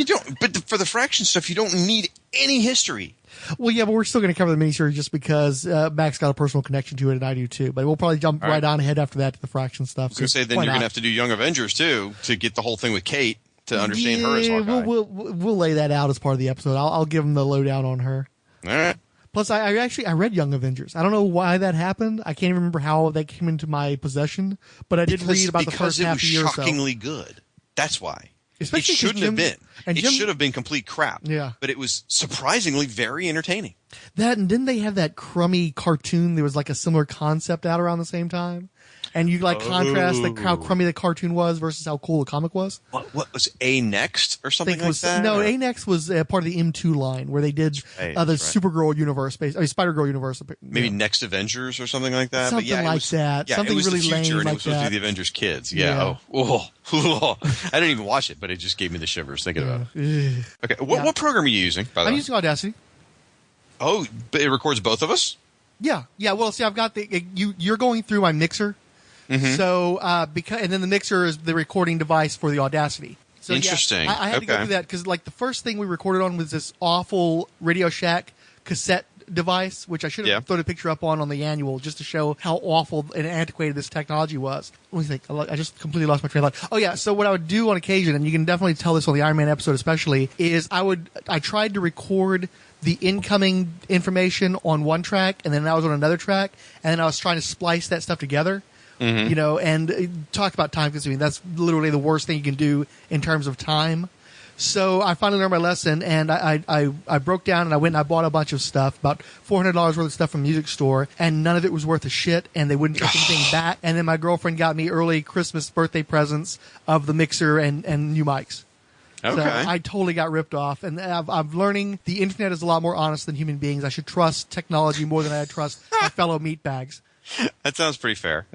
For the Fraction stuff, you don't need any history. Well, yeah, but we're still going to cover the miniseries just because Mac's got a personal connection to it, and I do too. But we'll probably jump right on ahead after that to the Fraction stuff. I was going to say, then you're going to have to do Young Avengers too to get the whole thing with Kate to understand her as Hawkeye. We'll lay that out as part of the episode. I'll give them the lowdown on her. All right. Plus, I read Young Avengers. I don't know why that happened. I can't even remember how that came into my possession, but I did read about the first half a year or so. Because it was shockingly good. That's why. Especially it shouldn't have been. It should have been complete crap. Yeah. But it was surprisingly very entertaining. That, and didn't they have that crummy cartoon? There was like a similar concept out around the same time. And you contrast how crummy the cartoon was versus how cool the comic was. What was A Next or something like that? No, A Next was part of the M2 line where they did the Supergirl universe, Spider-Girl universe. Maybe Next Avengers or something like that. Something that. Yeah, something it was really the future, lame and like it was supposed to be the Avengers kids. Yeah. Oh. I didn't even watch it, but it just gave me the shivers thinking about it. Okay, what program are you using, by the way? I'm using Audacity. Oh, but it records both of us? Yeah. Well, see, I've got you're going through my mixer. Mm-hmm. So, and then the mixer is the recording device for the Audacity. So, interesting. Yeah, I had to go through that because, the first thing we recorded on was this awful Radio Shack cassette device, which I should have thrown a picture up on the annual just to show how awful and antiquated this technology was. Let me think. I just completely lost my train of thought. Oh, yeah. So what I would do on occasion, and you can definitely tell this on the Iron Man episode especially, is I tried to record the incoming information on one track, and then I was on another track, and then I was trying to splice that stuff together. Mm-hmm. And talk about time consuming. That's literally the worst thing you can do in terms of time. So I finally learned my lesson, and I broke down and I went and I bought a bunch of stuff, about $400 worth of stuff from a music store, and none of it was worth a shit, and they wouldn't take anything back. And then my girlfriend got me early Christmas birthday presents of the mixer and new mics. Okay. So I totally got ripped off, and I'm learning the internet is a lot more honest than human beings. I should trust technology more than I trust my fellow meatbags. That sounds pretty fair.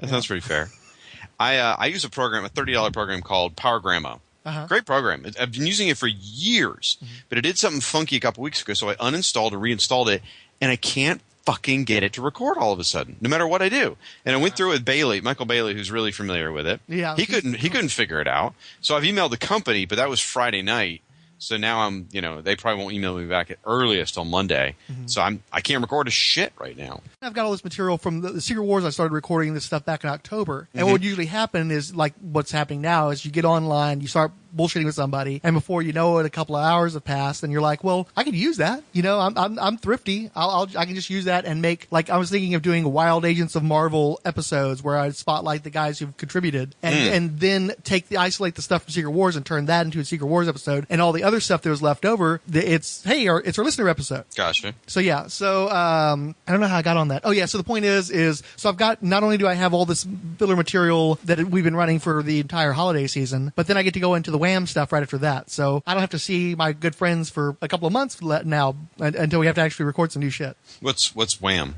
I use a $30 program called Power Grandma. Uh-huh. Great program. I've been using it for years, but it did something funky a couple weeks ago, so I uninstalled and reinstalled it, and I can't fucking get it to record all of a sudden, no matter what I do. And I went through it with Michael Bailey, who's really familiar with it. Yeah, he couldn't figure it out. So I've emailed the company, but that was Friday night. So now they probably won't email me back at earliest till Monday. Mm-hmm. So I can't record a shit right now. I've got all this material from the Secret Wars. I started recording this stuff back in October. And what would usually happen is, like what's happening now, is you get online, you start bullshitting with somebody, and before you know it, a couple of hours have passed, and you're like, well, I could use that. I'm thrifty. I can just use that and make, I was thinking of doing Wild Agents of Marvel episodes where I'd spotlight the guys who've contributed and then isolate the stuff from Secret Wars and turn that into a Secret Wars episode, and all the other stuff that was left over, it's our listener episode. Gotcha. So yeah, I don't know how I got on that. Oh yeah, so the point is so I've got, not only do I have all this filler material that we've been running for the entire holiday season, but then I get to go into the Wham stuff right after that. So I don't have to see my good friends for a couple of months now until we have to actually record some new shit. What's Wham?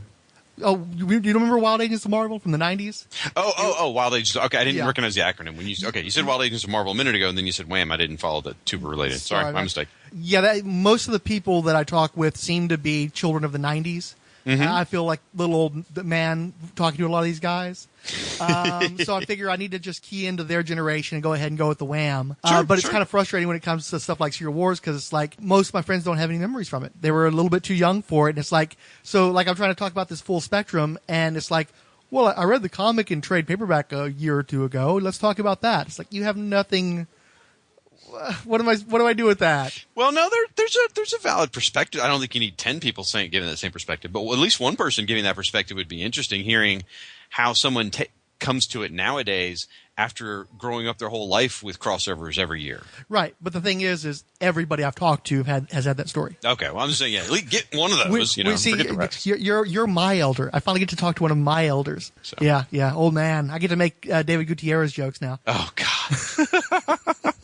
Oh, you don't remember Wild Agents of Marvel from the 90s? Oh, Wild Agents. Okay, I didn't Yeah. recognize the acronym. You said Wild Agents of Marvel a minute ago, and then you said Wham! I didn't follow the two were related. Sorry, my mistake. Yeah, most of the people that I talk with seem to be children of the 90s. Mm-hmm. I feel like little old man talking to a lot of these guys. So I figure I need to just key into their generation and go ahead and go with the Wham. But it's kind of frustrating when it comes to stuff like Secret Wars because it's like most of my friends don't have any memories from it. They were a little bit too young for it. And it's like, so like I'm trying to talk about this full spectrum and it's like, well, I read the comic in trade paperback a year or two ago. Let's talk about that. It's like, you have nothing. What do I do with that? Well, no, there's a valid perspective. I don't think you need 10 people giving that same perspective, but at least one person giving that perspective would be interesting. Hearing how someone comes to it nowadays after growing up their whole life with crossovers every year. Right, but the thing is everybody I've talked to has had that story. Okay, well, I'm just saying, at least get one of those. Forget the rest. You're my elder. I finally get to talk to one of my elders. So. Yeah, old man. I get to make David Gutierrez jokes now. Oh God.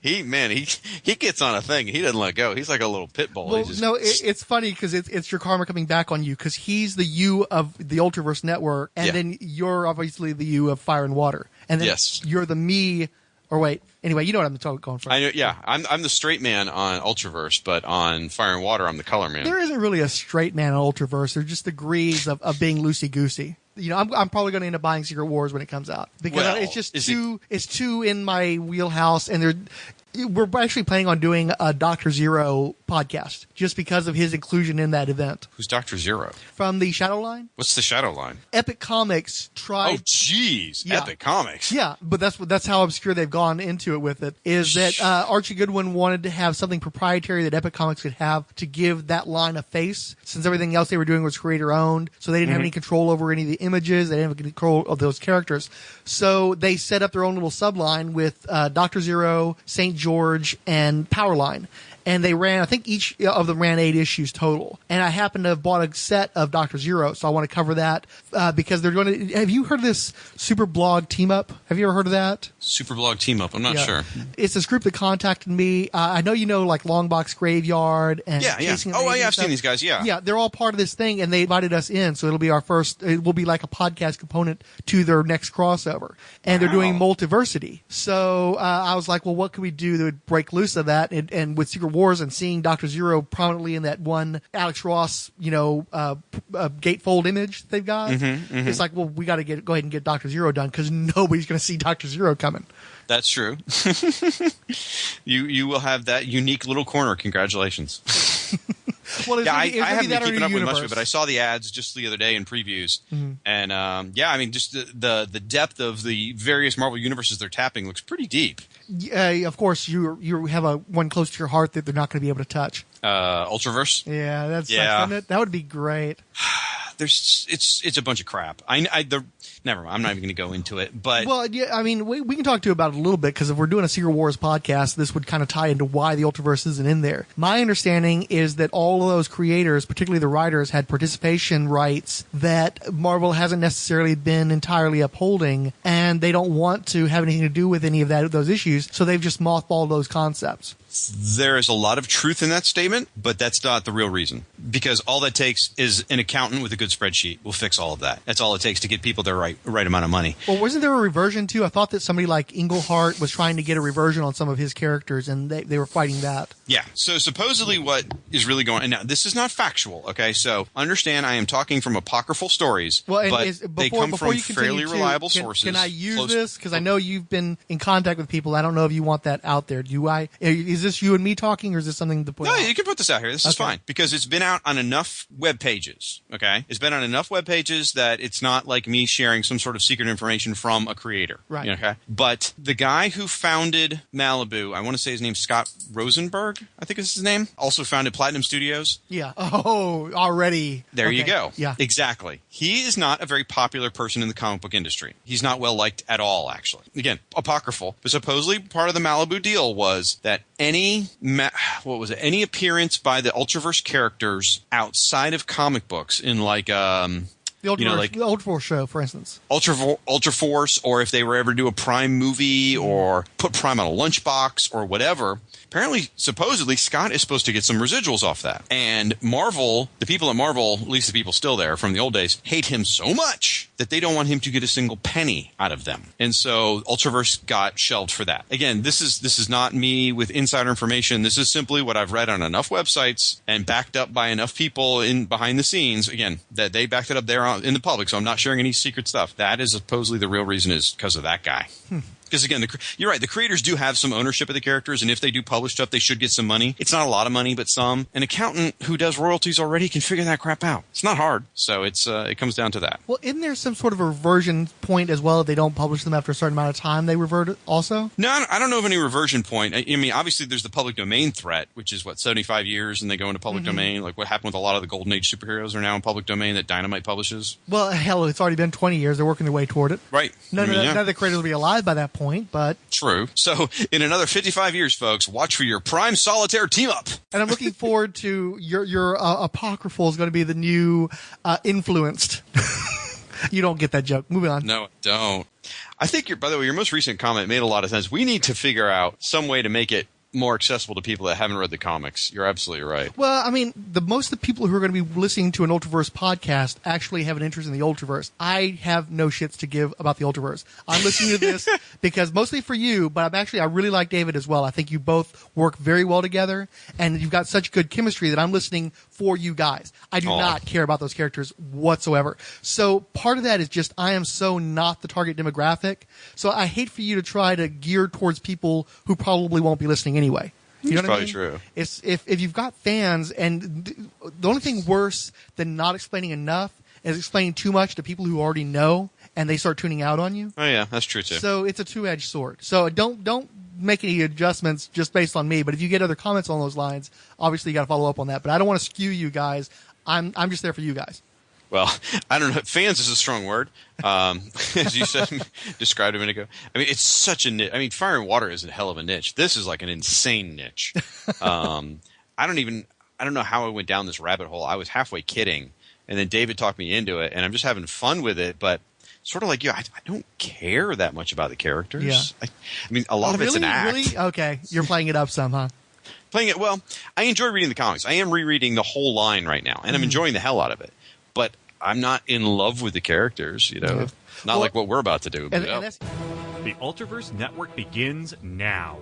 He gets on a thing. He doesn't let go. He's like a little pit bull. Well, it's funny because it's your karma coming back on you because he's the you of the Ultraverse Network, and then you're obviously the you of Fire and Water, and then you're the me. Or wait, anyway, you know what I'm going for. I know. Yeah, I'm the straight man on Ultraverse, but on Fire and Water, I'm the color man. There isn't really a straight man on Ultraverse. There's just degrees of being loosey goosey. You know, I'm probably going to end up buying Secret Wars when it comes out because it's just it's too in my wheelhouse, and we're actually planning on doing a Dr. Zero podcast just because of his inclusion in that event. Who's Dr. Zero? From the Shadow Line. What's the Shadow Line? Epic Comics tried. Oh, jeez. Yeah. Epic Comics. Yeah, but that's how obscure they've gone into it with it, is that Archie Goodwin wanted to have something proprietary that Epic Comics could have to give that line a face, since everything else they were doing was creator-owned, so they didn't have any control over any of the images, they didn't have control of those characters. So they set up their own little subline with Dr. Zero, St. George, and Powerline. And they ran, I think each of them ran 8 issues total. And I happen to have bought a set of Dr. Zero, so I want to cover that because they're going to. Have you heard of this Super Blog Team Up? Have you ever heard of that? Super Blog Team Up? I'm not sure. It's this group that contacted me. I know you know like Longbox Graveyard and Chasing Oh, yeah, I've seen these guys, yeah. Yeah, they're all part of this thing, and they invited us in, so it'll be our first, it will be like a podcast component to their next crossover. And they're doing Multiversity. So I was like, well, what could we do that would break loose of that? And with Secret Wars and seeing Dr. Zero prominently in that one Alex Ross, gatefold image they've got, it's like, well, we got to go ahead and get Dr. Zero done because nobody's going to see Dr. Zero coming. That's true. You will have that unique little corner. Congratulations. Well, I haven't been keeping up with much of it, but I saw the ads just the other day in previews, and I mean, just the depth of the various Marvel universes they're tapping looks pretty deep. Of course, you have one close to your heart that they're not going to be able to touch. Ultraverse. Yeah, that would be great. It's a bunch of crap. Never mind. I'm not even going to go into it. But I mean, we can talk to you about it a little bit because if we're doing a Secret Wars podcast, this would kind of tie into why the Ultraverse isn't in there. My understanding is that all of those creators, particularly the writers, had participation rights that Marvel hasn't necessarily been entirely upholding, and they don't want to have anything to do with any of those issues, so they've just mothballed those concepts. There is a lot of truth in that statement, but that's not the real reason. Because all that takes is an accountant with a good spreadsheet will fix all of that. That's all it takes to get people their right amount of money. Well, wasn't there a reversion too? I thought that somebody like Englehart was trying to get a reversion on some of his characters, and they were fighting that. Yeah. So supposedly what is really going on now, this is not factual, okay? So understand I am talking from apocryphal stories, they come from fairly reliable sources. Can I use this? Because I know you've been in contact with people. I don't know if you want that out there. Is this you and me talking, or is this something to put out? No, you can put this out here. This is fine because it's been out on enough web pages, okay? It's been on enough web pages that it's not like me sharing some sort of secret information from a creator. Right. Okay? But the guy who founded Malibu, I want to say his name's Scott Rosenberg, I think is his name, also founded Platinum Studios. Yeah. Oh, already. There you go. Yeah. Exactly. He is not a very popular person in the comic book industry. He's not well liked at all, actually. Again, apocryphal. But supposedly part of the Malibu deal was that any appearance by the Ultraverse characters outside of comic books in like The Ultra Force show, for instance. Ultra Force, or if they were ever do a Prime movie or put Prime on a lunchbox or whatever. Apparently, supposedly, Scott is supposed to get some residuals off that. And Marvel, the people at Marvel, at least the people still there from the old days, hate him so much that they don't want him to get a single penny out of them. And so Ultraverse got shelved for that. Again, this is not me with insider information. This is simply what I've read on enough websites and backed up by enough people in behind the scenes. Again, that they backed it up there in the public, so I'm not sharing any secret stuff. That is supposedly the real reason is because of that guy. Because again, you're right. The creators do have some ownership of the characters, and if they do publish stuff, they should get some money. It's not a lot of money, but some. An accountant who does royalties already can figure that crap out. It's not hard, so it comes down to that. Well, isn't there some sort of a reversion point as well if they don't publish them after a certain amount of time? They revert it also? No, I don't know of any reversion point. I mean, obviously, there's the public domain threat, which is 75 years, and they go into public domain. Like what happened with a lot of the Golden Age superheroes are now in public domain that Dynamite publishes. Well, hell, it's already been 20 years. They're working their way toward it. Right. None of the creators will be alive by that point, but. True. So in another 55 years, folks, watch for your Prime Solitaire team up. And I'm looking forward to your Apocryphal is going to be the new Influenced. You don't get that joke. Moving on. No, I don't. I think, by the way, your most recent comment made a lot of sense. We need to figure out some way to make it more accessible to people that haven't read the comics. You're absolutely right. Well, I mean, most of the people who are going to be listening to an Ultraverse podcast actually have an interest in the Ultraverse. I have no shits to give about the Ultraverse. I'm listening to this because mostly for you, but I really like David as well. I think you both work very well together, and you've got such good chemistry that I'm listening for you guys. I do not care about those characters whatsoever. So part of that is just I am so not the target demographic. So I hate for you to try to gear towards people who probably won't be listening anyway. You know what I mean? True. It's if you've got fans, and the only thing worse than not explaining enough is explaining too much to people who already know, and they start tuning out on you. Oh yeah, that's true too. So it's a two-edged sword. So don't make any adjustments just based on me. But if you get other comments on those lines, obviously you got to follow up on that. But I don't want to skew you guys. I'm just there for you guys. Well, I don't know. Fans is a strong word, as you said, described a minute ago. I mean, it's such a niche. I mean, Fire and Water is a hell of a niche. This is like an insane niche. I don't know how I went down this rabbit hole. I was halfway kidding, and then David talked me into it, and I'm just having fun with it. But sort of like you, I don't care that much about the characters. Yeah. I mean, a lot of it's an act. Really? Okay, you're playing it up some, huh? Playing it well. I enjoy reading the comics. I am rereading the whole line right now, and I'm enjoying the hell out of it. But I'm not in love with the characters, you know. Not like what we're about to do. The Ultraverse Network begins now.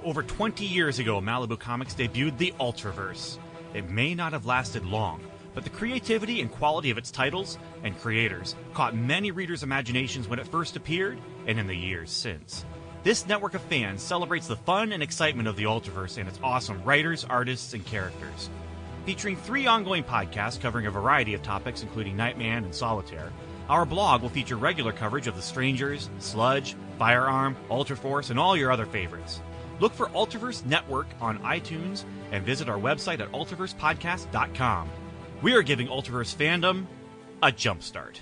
Over 20 years ago, Malibu Comics debuted the Ultraverse. It may not have lasted long, but the creativity and quality of its titles and creators caught many readers' imaginations when it first appeared and in the years since. This network of fans celebrates the fun and excitement of the Ultraverse and its awesome writers, artists, and characters. Featuring 3 ongoing podcasts covering a variety of topics including Nightman and Solitaire, our blog will feature regular coverage of The Strangers, Sludge, Firearm, Ultraforce, and all your other favorites. Look for Ultraverse Network on iTunes and visit our website at ultraversepodcast.com. We are giving Ultraverse fandom a jumpstart.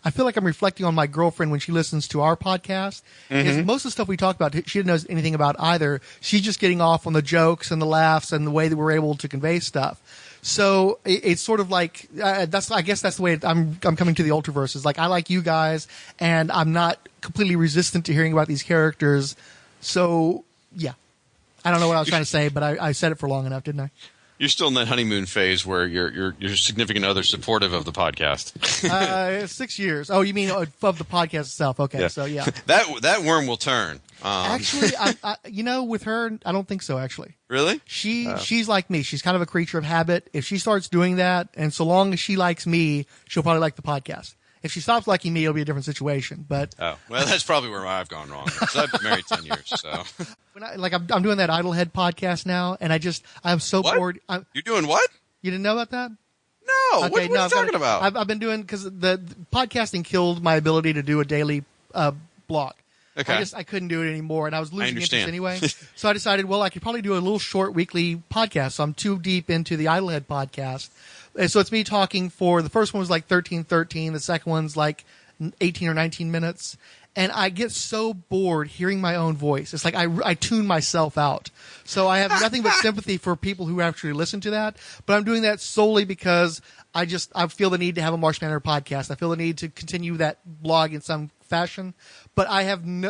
I feel like I'm reflecting on my girlfriend when she listens to our podcast. Is most of the stuff we talk about, she didn't know anything about either. She's just getting off on the jokes and the laughs and the way that we're able to convey stuff. So it's sort of like I guess that's the way I'm coming to the Ultraverse. Is like I like you guys, and I'm not completely resistant to hearing about these characters. So yeah, I don't know what I was trying to say, but I said it for long enough, didn't I? You're still in that honeymoon phase where your significant other supportive of the podcast. 6 years. Oh, you mean of the podcast itself? Okay, yeah. So yeah, that worm will turn. Actually, I with her, I don't think so. Actually, really, she's like me. She's kind of a creature of habit. If she starts doing that, and so long as she likes me, she'll probably like the podcast. If she stops liking me, it'll be a different situation. But that's probably where I've gone wrong. So I've been married 10 years. So I'm doing that Idlehead podcast now, and I'm so bored. You're doing what? You didn't know about that? No. Okay, what are you talking about? I've been doing because the podcasting killed my ability to do a daily blog. Okay. I couldn't do it anymore, and I was losing interest anyway. So I decided, I could probably do a little short weekly podcast. So I'm too deep into the Idlehead podcast. And so it's me talking the first one was like 13:13. The second one's like 18 or 19 minutes. And I get so bored hearing my own voice. It's like I tune myself out. So I have nothing but sympathy for people who actually listen to that. But I'm doing that solely because I feel the need to have a Marsh Manor podcast. I feel the need to continue that blog in some fashion. But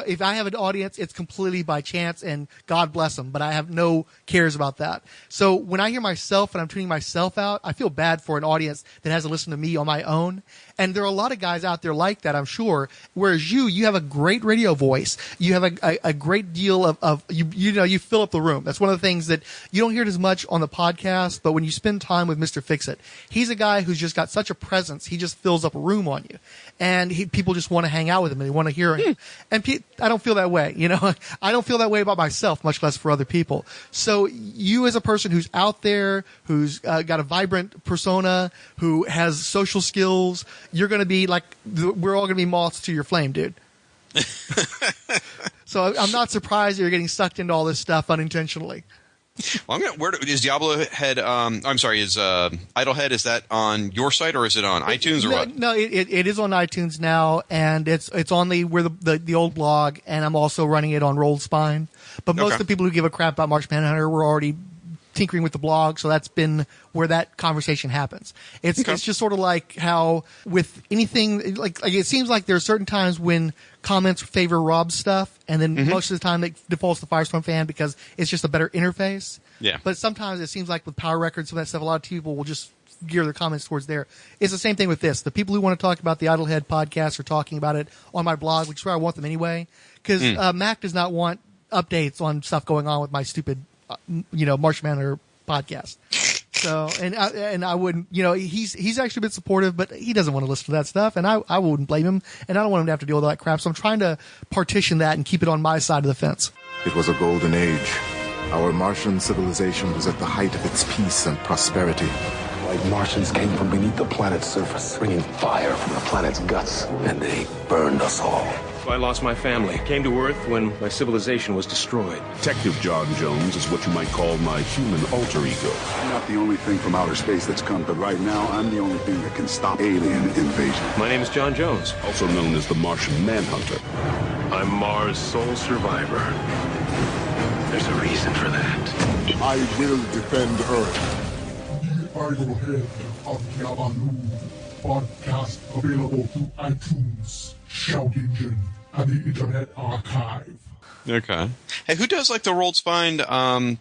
if I have an audience, it's completely by chance, and God bless them. But I have no cares about that. So when I hear myself and I'm tuning myself out, I feel bad for an audience that hasn't listened to me on my own. And there are a lot of guys out there like that, I'm sure. Whereas you have a great radio voice. You have a great deal of you fill up the room. That's one of the things that you don't hear it as much on the podcast. But when you spend time with Mr. Fix-It, he's a guy who's just got such a presence. He just fills up a room on you, and people just want to hang out with him and they want to hear him. And I don't feel that way. I don't feel that way about myself, much less for other people. So you, as a person who's out there, who's got a vibrant persona, who has social skills, you're going to be like, we're all going to be moths to your flame, dude. So I'm not surprised that you're getting sucked into all this stuff unintentionally. Well, is Diablo Head? Is Idlehead? Is that on your site or is it on iTunes or what? No, it is on iTunes now, and it's on the old blog, and I'm also running it on Rolled Spine. But most of the people who give a crap about Marsh Manhunter were already tinkering with the blog, so that's been where that conversation happens. It's just sort of like how with anything, like it seems like there are certain times when comments favor Rob's stuff, and then most of the time it defaults to Firestorm fan because it's just a better interface. Yeah. But sometimes it seems like with Power Records, some of that stuff, a lot of people will just gear their comments towards there. It's the same thing with this. The people who want to talk about the Idlehead podcast are talking about it on my blog, which is where I want them anyway, because Mac does not want updates on stuff going on with my stupid Marsh Manor podcast. So, and I wouldn't, he's actually been supportive, but he doesn't want to listen to that stuff, and I wouldn't blame him, and I don't want him to have to deal with all that crap. So I'm trying to partition that and keep it on my side of the fence. It was a golden age. Our Martian civilization was at the height of its peace and prosperity. White Martians came from beneath the planet's surface, bringing fire from the planet's guts, and they burned us all. I lost my family. Came to Earth when my civilization was destroyed. Detective John Jones is what you might call my human alter ego. I'm not the only thing from outer space that's come, but right now I'm the only thing that can stop alien invasion. My name is John Jones. Also known as the Martian Manhunter. I'm Mars' sole survivor. There's a reason for that. I will defend Earth. The Idlehead of Yabalu podcast available through iTunes, Shout Engine, and the Internet Archive. Okay. Hey, who does like the Rolled Spine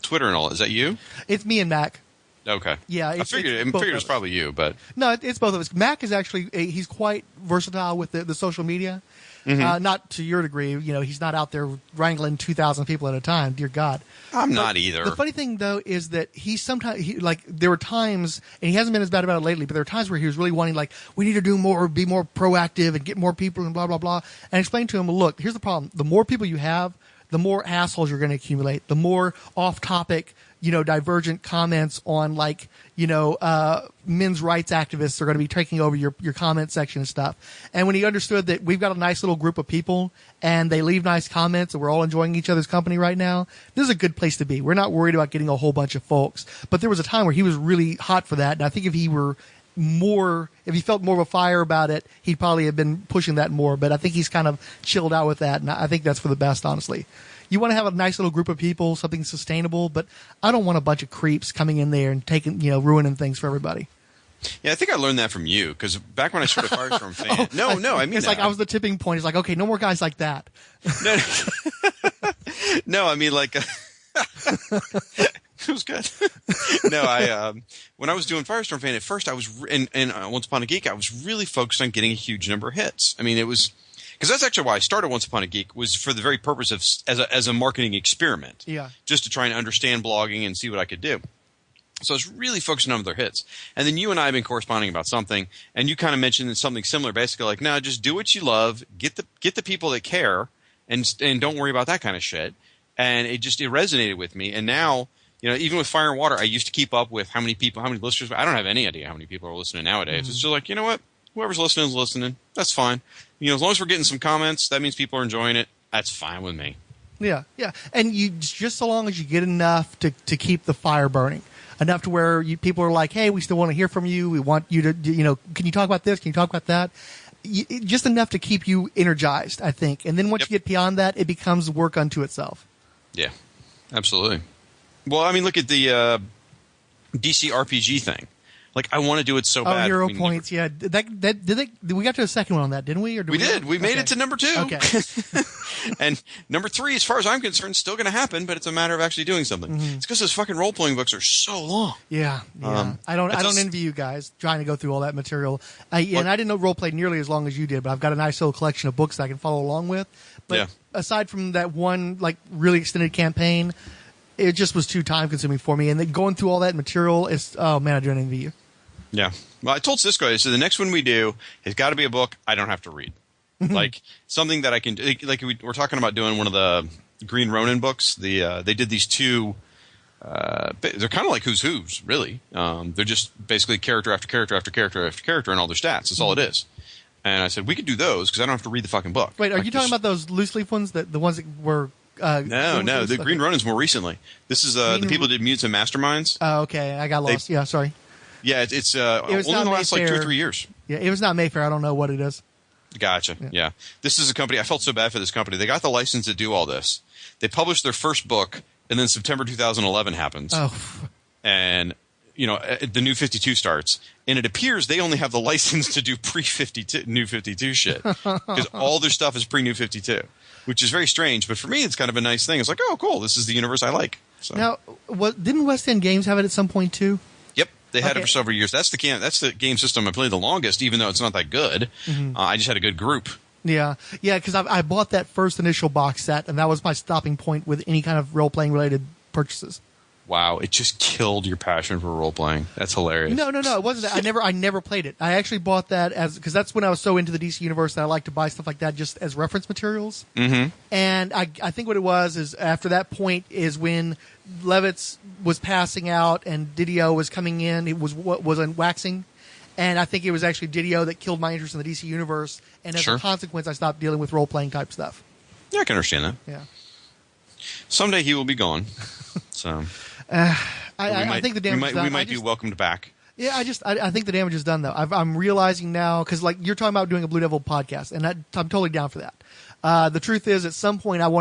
Twitter and all? Is that you? It's me and Mac. Okay. Yeah, I figured it was probably you, but no, it's both of us. Mac is actually he's quite versatile with the social media. Not to your degree, he's not out there wrangling 2,000 people at a time. Dear God, I'm not either. The funny thing though is that there were times, and he hasn't been as bad about it lately, but there were times where he was really wanting, like, we need to do more, be more proactive, and get more people, and blah blah blah. And I explained to him, look, here's the problem: the more people you have, the more assholes you're going to accumulate, the more off-topic, divergent comments on, like, men's rights activists are going to be taking over your comment section and stuff. And when he understood that we've got a nice little group of people and they leave nice comments and we're all enjoying each other's company right now, this is a good place to be. We're not worried about getting a whole bunch of folks. But there was a time where he was really hot for that. And I think if he felt more of a fire about it, he'd probably have been pushing that more. But I think he's kind of chilled out with that. And I think that's for the best, honestly. You want to have a nice little group of people, something sustainable, but I don't want a bunch of creeps coming in there and taking, ruining things for everybody. Yeah, I think I learned that from you, because back when I started Firestorm fan. I mean it's like I was the tipping point. It's like, okay, no more guys like that. No, I mean, like, it was good. No, when I was doing Firestorm fan at first, I was and Once Upon a Geek, I was really focused on getting a huge number of hits. I mean, it was. Because that's actually why I started Once Upon a Geek, was for the very purpose of as a marketing experiment. Yeah. Just to try and understand blogging and see what I could do. So I was really focusing on their hits. And then you and I have been corresponding about something, and you kind of mentioned something similar, basically like, no, just do what you love, get the people that care, and don't worry about that kind of shit. And it resonated with me. And now, even with Fire and Water, I used to keep up with how many listeners. I don't have any idea how many people are listening nowadays. It's just like, you know what? Whoever's listening is listening. That's fine. As long as we're getting some comments, that means people are enjoying it. That's fine with me. Yeah, yeah. And just so long as you get enough to keep the fire burning, enough to where people are like, hey, we still want to hear from you. We want you to, can you talk about this? Can you talk about that? Just enough to keep you energized, I think. And then once you get beyond that, it becomes work unto itself. Yeah, absolutely. Well, I mean, look at the DC RPG thing. Like, I want to do it so Oh, bad. hero points. Yeah, we got to a second one on that, didn't we? Or We did. We made it to number 2. Okay. And number 3, as far as I'm concerned, is still going to happen, but it's a matter of actually doing something. It's because those fucking role-playing books are so long. Yeah. I don't envy you guys trying to go through all that material. And I didn't know role play nearly as long as you did, but I've got a nice little collection of books that I can follow along with. But aside from that one like really extended campaign, it just was too time consuming for me. And then going through all that material is, oh man, I don't envy you. Yeah. Well, I told Cisco, I said the next one we do has got to be a book I don't have to read. Like something that I can, like we're talking about doing one of the Green Ronin books. They did these 2. They're kind of like Who's Who's, really. They're just basically character after character after character after character and all their stats. That's all it is. And I said, we could do those because I don't have to read the fucking book. Wait, are you talking about those loose leaf ones, the ones that were... No, the Green Ronin's more recently. This is the people who did Mutants and Masterminds. Oh, okay. I got lost. Yeah, sorry. Yeah, it's only in the last like 2 or 3 years. Yeah, it was not Mayfair. I don't know what it is. Gotcha. Yeah. This is a company. I felt so bad for this company. They got the license to do all this. They published their first book, and then September 2011 happens. Oh. And, the New 52 starts. And it appears they only have the license to do pre-52, New 52 shit. Because all their stuff is pre-New 52. Which is very strange. But for me, it's kind of a nice thing. It's like, oh, cool. This is the universe I like. So. Now, didn't West End Games have it at some point, too? Yep. They had it for several years. That's the game system I played the longest, even though it's not that good. I just had a good group. Yeah, because I bought that first initial box set, and that was my stopping point with any kind of role-playing related purchases. Wow, it just killed your passion for role-playing. That's hilarious. No, it wasn't that. I never played it. I actually bought that because that's when I was so into the DC universe that I like to buy stuff like that just as reference materials. And I think what it was is after that point is when Levitz was passing out and Didio was coming in. It was waxing. And I think it was actually Didio that killed my interest in the DC universe. And as a consequence, I stopped dealing with role-playing type stuff. Yeah, I can understand that. Yeah. Someday he will be gone. So I think the damage is done. We might be welcomed back. Yeah, I think the damage is done, though. I'm realizing now, because like you're talking about doing a Blue Devil podcast, and I'm totally down for that. The truth is, at some point, I'm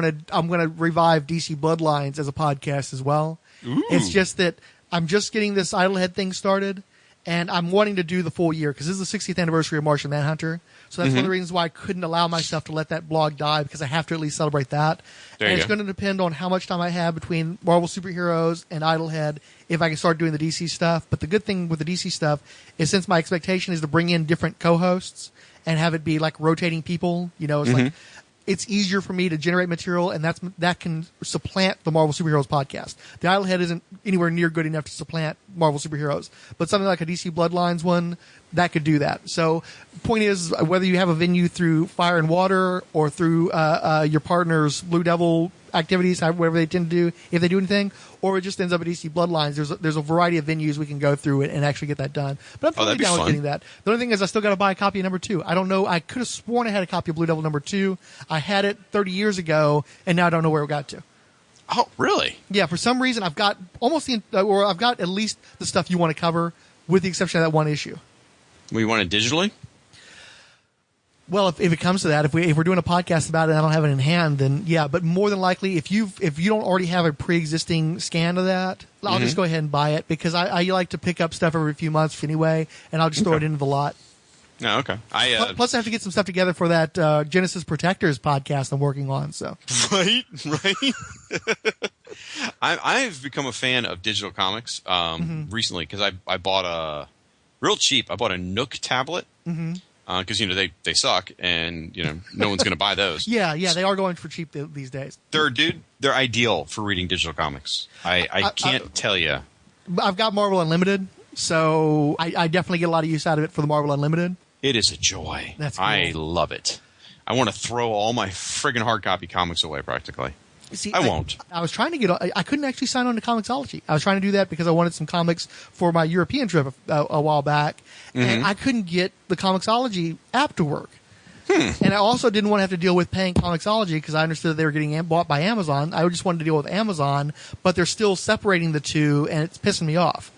going to revive DC Bloodlines as a podcast as well. Ooh. It's just that I'm just getting this Idlehead thing started, and I'm wanting to do the full year, because this is the 60th anniversary of Martian Manhunter. So that's one of the reasons why I couldn't allow myself to let that blog die, because I have to at least celebrate that. And it's going to depend on how much time I have between Marvel Superheroes and Idlehead if I can start doing the DC stuff. But the good thing with the DC stuff is since my expectation is to bring in different co-hosts and have it be like rotating people, it's like it's easier for me to generate material, and that can supplant the Marvel Superheroes podcast. The Idlehead isn't anywhere near good enough to supplant Marvel Superheroes, but something like a DC Bloodlines one, that could do that. So point is, whether you have a venue through Fire and Water or through your partner's Blue Devil activities, whatever they tend to do, if they do anything, or it just ends up at DC Bloodlines, there's a variety of venues we can go through and actually get that done. But I'm totally down with getting that. The only thing is I still got to buy a copy of number 2. I don't know. I could have sworn I had a copy of Blue Devil number 2. I had it 30 years ago, and now I don't know where it got to. Oh, really? Yeah, for some reason I've got I've got at least the stuff you want to cover, with the exception of that one issue. We want it digitally? Well, if it comes to that, if we're doing a podcast about it and I don't have it in hand, then yeah. But more than likely, if you don't already have a pre-existing scan of that, I'll just go ahead and buy it, because I like to pick up stuff every few months anyway, and I'll just throw it into the lot. Oh, okay. Plus, I have to get some stuff together for that Genesis Protectors podcast I'm working on. So right. I've become a fan of digital comics recently, because I bought real cheap. I bought a Nook tablet. Because they suck, and no one's going to buy those. Yeah, they are going for cheap these days. They're ideal for reading digital comics. I can't tell you. I've got Marvel Unlimited, so I definitely get a lot of use out of it for the Marvel Unlimited. It is a joy. That's cool. I love it. I want to throw all my friggin' hard copy comics away practically. See, I won't. I was trying to I couldn't actually sign on to Comixology. I was trying to do that because I wanted some comics for my European trip a while back, and I couldn't get the Comixology app to work. And I also didn't want to have to deal with paying Comixology, because I understood they were getting bought by Amazon. I just wanted to deal with Amazon, but they're still separating the two, and it's pissing me off.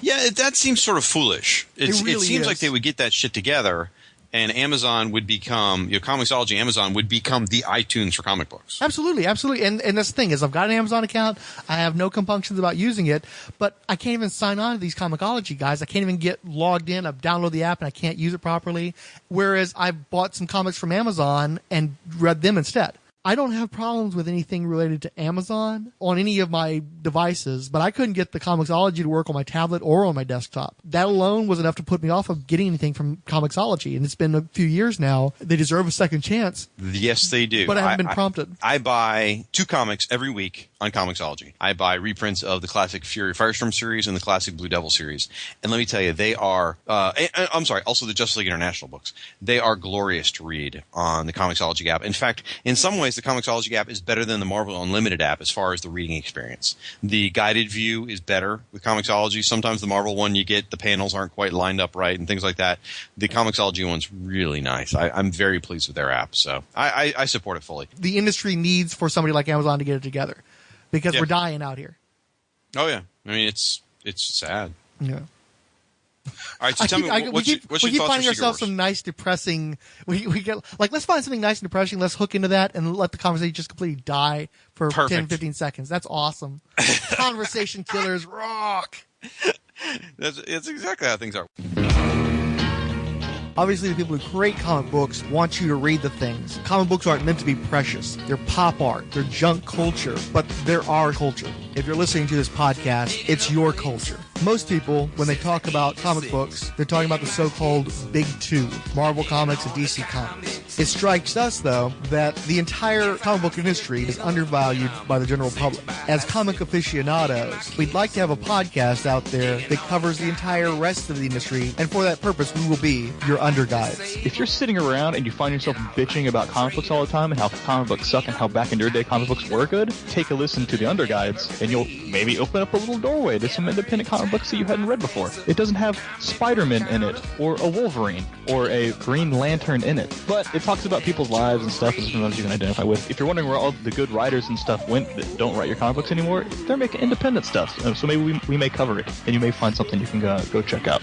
Yeah, that seems sort of foolish. It really seems is. like they would get that shit together, And Amazon would become, Comixology Amazon would become the iTunes for comic books. Absolutely, absolutely. And that's the thing is I've got an Amazon account. I have no compunctions about using it, but I can't even sign on to these Comixology guys. I can't even get logged in. I've downloaded the app and I can't use it properly. Whereas I bought some comics from Amazon and read them instead. I don't have problems with anything related to Amazon on any of my devices, but I couldn't get the Comixology to work on my tablet or on my desktop. That alone was enough to put me off of getting anything from Comixology, and it's been a few years now. They deserve a second chance. Yes, they do. But I haven't been prompted. I buy 2 comics every week on Comixology. I buy reprints of the classic Fury Firestorm series and the classic Blue Devil series. And let me tell you, they are, also the Justice League International books. They are glorious to read on the Comixology app. In fact, in some ways, the Comixology app is better than the Marvel Unlimited app as far as the reading experience. The guided view is better with Comixology. Sometimes the Marvel one you get, the panels aren't quite lined up right and things like that. The Comixology one's really nice. I'm very pleased with their app, so I support it fully. The industry needs for somebody like Amazon to get it together because we're dying out here. Oh, yeah. I mean, it's sad. Yeah. All right, so tell me, what's your thoughts finding for ourselves Secret some nice, depressing. We get let's find something nice and depressing. Let's hook into that and let the conversation just completely die for 10, 15 seconds. That's awesome. Conversation killers rock. It's exactly how things are. Obviously, the people who create comic books want you to read the things. Comic books aren't meant to be precious. They're pop art. They're junk culture. But they're our culture. If you're listening to this podcast, it's your culture. Most people, when they talk about comic books, they're talking about the so-called Big Two, Marvel Comics and DC Comics. It strikes us, though, that the entire comic book industry is undervalued by the general public. As comic aficionados, we'd like to have a podcast out there that covers the entire rest of the industry, and for that purpose, we will be your underguides. If you're sitting around and you find yourself bitching about comic books all the time and how comic books suck and how back in your day comic books were good, take a listen to the underguides, and you'll maybe open up a little doorway to some independent comic books that you hadn't read before. It doesn't have Spider-Man in it, or a Wolverine, or a Green Lantern in it, but it talks about people's lives and stuff, and sometimes you can identify with. If you're wondering where all the good writers and stuff went that don't write your comic books anymore, they're making independent stuff, so maybe we may cover it, and you may find something you can go check out.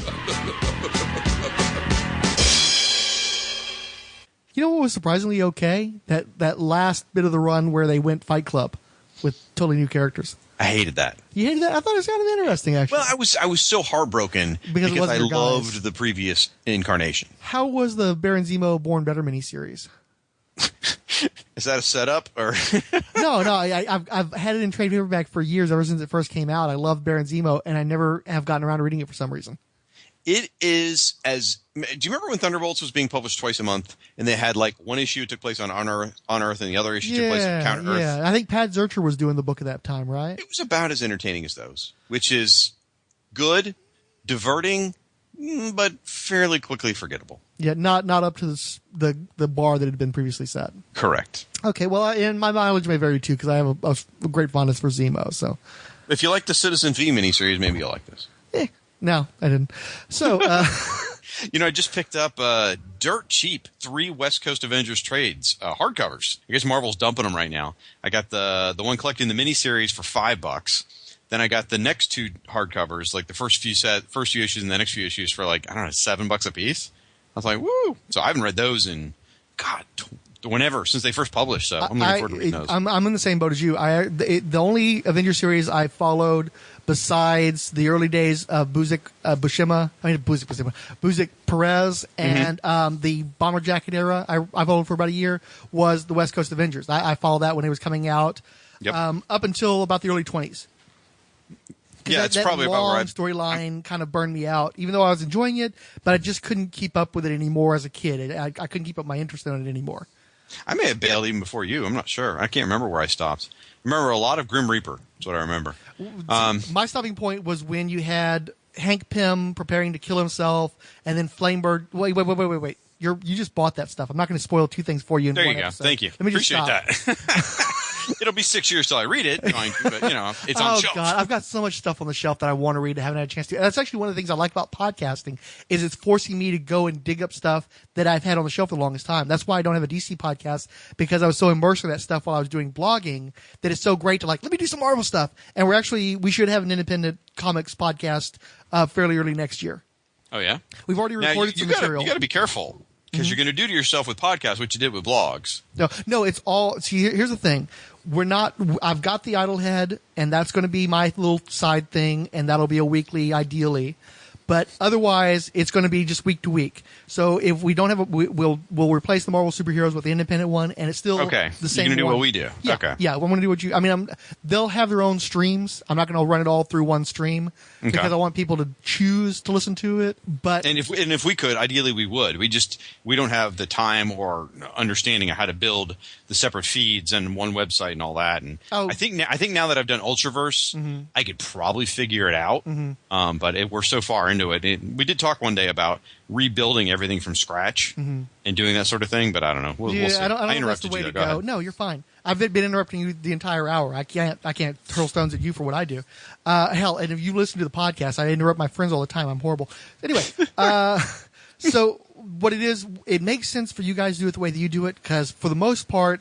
You know what was surprisingly okay? That last bit of the run where they went Fight Club with totally new characters. I hated that. You hated that? I thought it was kind of interesting, actually. Well, I was so heartbroken because I loved the previous incarnation. How was the Baron Zemo Born Better miniseries? Is that a setup or? No. I've had it in trade paperback for years, ever since it first came out. I love Baron Zemo, and I never have gotten around to reading it for some reason. It is as. Do you remember when Thunderbolts was being published twice a month, and they had like one issue took place on Earth, and the other issue took place on Counter Earth? Yeah, I think Pat Zurcher was doing the book at that time, right? It was about as entertaining as those, which is good, diverting, but fairly quickly forgettable. Yeah, not up to the bar that had been previously set. Correct. Okay, well, and my mileage may vary too because I have a great fondness for Zemo. So, if you like the Citizen V miniseries, maybe you'll like this. No, I didn't. So, I just picked up dirt cheap 3 West Coast Avengers trades, hardcovers. I guess Marvel's dumping them right now. I got the one collecting the miniseries for $5. Then I got the next 2 hardcovers, like the first few issues and the next few issues for like, I don't know, $7 a piece. I was like, woo! So I haven't read those in, whenever, since they first published. So I'm looking forward to reading those. I'm in the same boat as you. The only Avengers series I followed besides the early days of Buzik Perez and the Bomber Jacket era, I followed for about a year, was the West Coast Avengers. I followed that when it was coming out up until about the early 20s. Yeah, it's probably about where storyline kind of burned me out, even though I was enjoying it, but I just couldn't keep up with it anymore as a kid. I couldn't keep up my interest in it anymore. I may have bailed even before you. I'm not sure. I can't remember where I stopped. I remember a lot of Grim Reaper. That's what I remember. My stopping point was when you had Hank Pym preparing to kill himself, and then Flamebird. Wait. You just bought that stuff. I'm not going to spoil 2 things for you. There one you go. episode. Thank you. Let me just appreciate that. It'll be 6 years till I read it, but it's on shelf. Oh God, I've got so much stuff on the shelf that I want to read. I haven't had a chance to. That's actually one of the things I like about podcasting is it's forcing me to go and dig up stuff that I've had on the shelf for the longest time. That's why I don't have a DC podcast, because I was so immersed in that stuff while I was doing blogging that it's so great to let me do some Marvel stuff. And we should have an independent comics podcast fairly early next year. Oh yeah, we've already recorded some material. You got to be careful. Because you're going to do to yourself with podcasts what you did with blogs. No, it's all. See, here's the thing. We're not. I've got the Idlehead, and that's going to be my little side thing, and that'll be a weekly, ideally. But otherwise, it's going to be just week to week. So if we don't have we'll replace the Marvel superheroes with the independent one, and it's still the same. You're going to do one. what we do. Yeah, okay. Yeah, I'm going to do what you. I mean, they'll have their own streams. I'm not going to run it all through one stream because I want people to choose to listen to it. But if we could, ideally we would. We don't have the time or understanding of how to build the separate feeds and one website and all that. And I think now that I've done Ultraverse, I could probably figure it out. But we're so far into it. We did talk one day about rebuilding everything from scratch and doing that sort of thing, but I don't know. We'll see. I don't know that's the way to go. No, you're fine. I've been interrupting you the entire hour. I can't hurl stones at you for what I do. Hell, and if you listen to the podcast, I interrupt my friends all the time. I'm horrible. Anyway, so what it is, it makes sense for you guys to do it the way that you do it, because for the most part,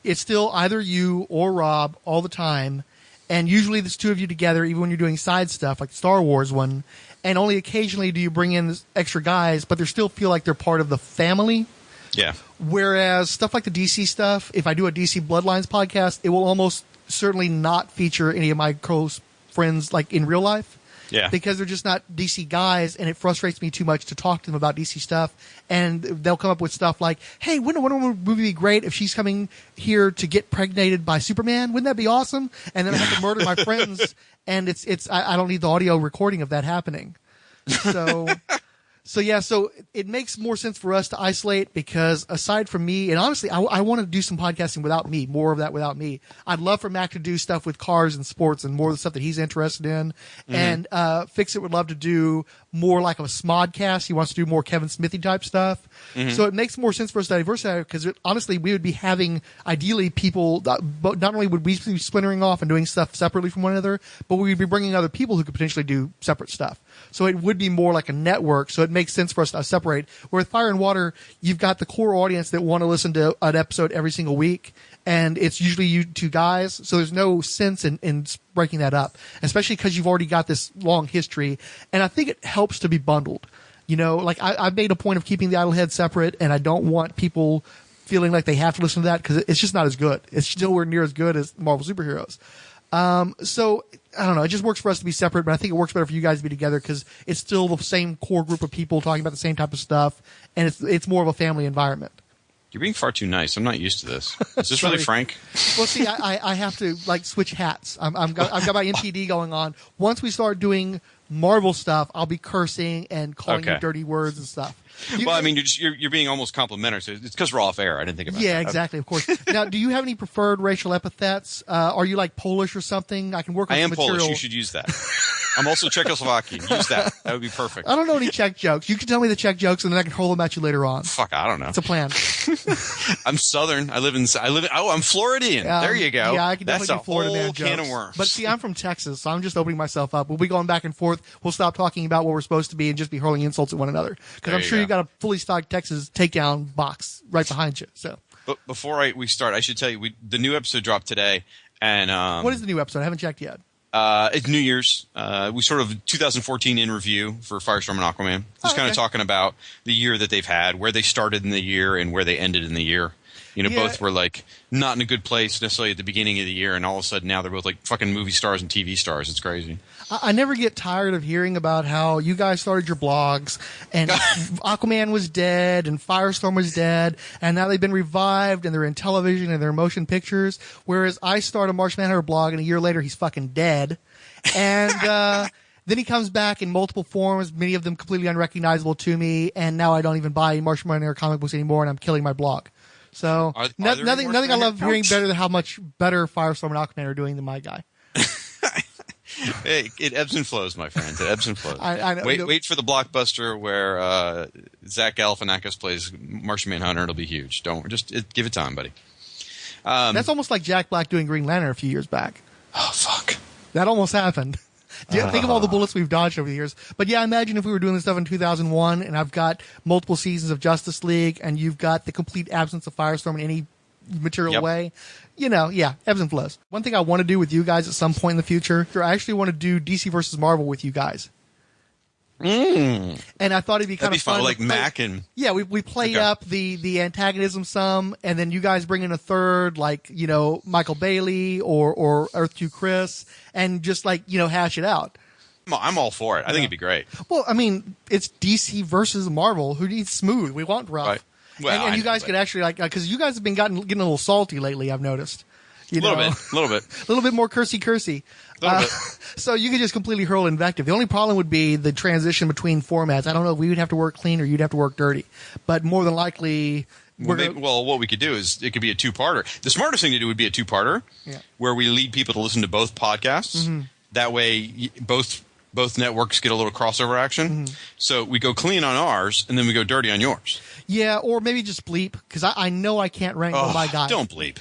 it's still either you or Rob all the time, and usually there's two of you together, even when you're doing side stuff like the Star Wars one, and only occasionally do you bring in extra guys, but they still feel like they're part of the family. Yeah. Whereas stuff like the DC stuff, if I do a DC Bloodlines podcast, it will almost certainly not feature any of my close friends like in real life. Yeah. Because they're just not DC guys, and it frustrates me too much to talk to them about DC stuff. And they'll come up with stuff like, hey, wouldn't a Wonder Woman movie be great if she's coming here to get pregnated by Superman? Wouldn't that be awesome? And then I have to murder my friends, and I don't need the audio recording of that happening. So it makes more sense for us to isolate, because aside from me, and honestly, I want to do some podcasting without me, more of that without me. I'd love for Mac to do stuff with cars and sports and more of the stuff that he's interested in. And Fix It would love to do more like a Smodcast. He wants to do more Kevin Smithy type stuff. So it makes more sense for us to diversify, because honestly, we would be having ideally people, but not only would we be splintering off and doing stuff separately from one another, but we'd be bringing other people who could potentially do separate stuff. So it would be more like a network. So it makes sense for us to separate. Where with Fire and Water, you've got the core audience that want to listen to an episode every single week, and it's usually you two guys. So there's no sense in breaking that up, especially because you've already got this long history. And I think it helps to be bundled. You know, like I've made a point of keeping the Idlehead separate, and I don't want people feeling like they have to listen to that, because it's just not as good. It's nowhere near as good as Marvel Superheroes. So I don't know. It just works for us to be separate, but I think it works better for you guys to be together, because it's still the same core group of people talking about the same type of stuff, and it's more of a family environment. You're being far too nice. I'm not used to this. Is this really Frank? Well, see, I have to like switch hats. I've got my MPD going on. Once we start doing Marvel stuff, I'll be cursing and calling you dirty words and stuff. Well, I mean, you're being almost complimentary. So it's because we're off air. I didn't think about that. Yeah, exactly. Of course. Now, do you have any preferred racial epithets? Are you like Polish or something? I can work with I am material. Polish. You should use that. I'm also Czechoslovakian. Use that. That would be perfect. I don't know any Czech jokes. You can tell me the Czech jokes, and then I can hurl them at you later on. Fuck, I don't know. It's a plan. I'm Southern. I'm Floridian. There you go. Yeah, I can definitely do Florida man jokes. Can of worms. But see, I'm from Texas, so I'm just opening myself up. We'll be going back and forth. We'll stop talking about what we're supposed to be and just be hurling insults at one another. Because I'm sure you got a fully stocked Texas takedown box right behind you. So, but before we start, I should tell you the new episode dropped today. And what is the new episode? I haven't checked yet. It's New Year's. We sort of 2014 in review for Firestorm and Aquaman. Just kind of talking about the year that they've had, where they started in the year and where they ended in the year. You know, both were like not in a good place necessarily at the beginning of the year, and all of a sudden now they're both like fucking movie stars and TV stars. It's crazy. I never get tired of hearing about how you guys started your blogs, and Aquaman was dead, and Firestorm was dead, and now they've been revived, and they're in television, and they're in motion pictures, whereas I start a Martian Manhunter blog, and a year later he's fucking dead. And then he comes back in multiple forms, many of them completely unrecognizable to me, and now I don't even buy Martian Manhunter comic books anymore, and I'm killing my blog. So nothing I love hearing better than how much better Firestorm and Aquaman are doing than my guy. Hey, it ebbs and flows, my friend. It ebbs and flows. I know. Wait for the blockbuster where Zach Galifianakis plays Martian Manhunter. It'll be huge. Give it time, buddy. That's almost like Jack Black doing Green Lantern a few years back. Oh fuck, that almost happened. Think of all the bullets we've dodged over the years. But yeah, imagine if we were doing this stuff in 2001, and I've got multiple seasons of Justice League, and you've got the complete absence of Firestorm in any material way. You know, ebbs and flows. One thing I want to do with you guys at some point in the future, I actually want to do DC versus Marvel with you guys. Mm. And I thought it'd be kind That'd be of fun. like to play- Mac and Yeah, we played up the antagonism some, and then you guys bring in a third, like, you know, Michael Bailey or Earth 2 Chris, and just like, you know, hash it out. I'm all for it. I think it'd be great. Well, I mean, it's DC versus Marvel. Who needs smooth? We want rough. Right. Well, and you guys could actually, like, because you guys have been getting a little salty lately, I've noticed. You know? A little bit. A little bit more cursy. So you could just completely hurl invective. The only problem would be the transition between formats. I don't know if we would have to work clean or you'd have to work dirty. But more than likely... Well, what we could do is it could be a two-parter. The smartest thing to do would be a two-parter where we lead people to listen to both podcasts. Mm-hmm. That way, both networks get a little crossover action. Mm-hmm. So we go clean on ours, and then we go dirty on yours. Yeah, or maybe just bleep, because I know I can't wrangle my guys. Don't bleep.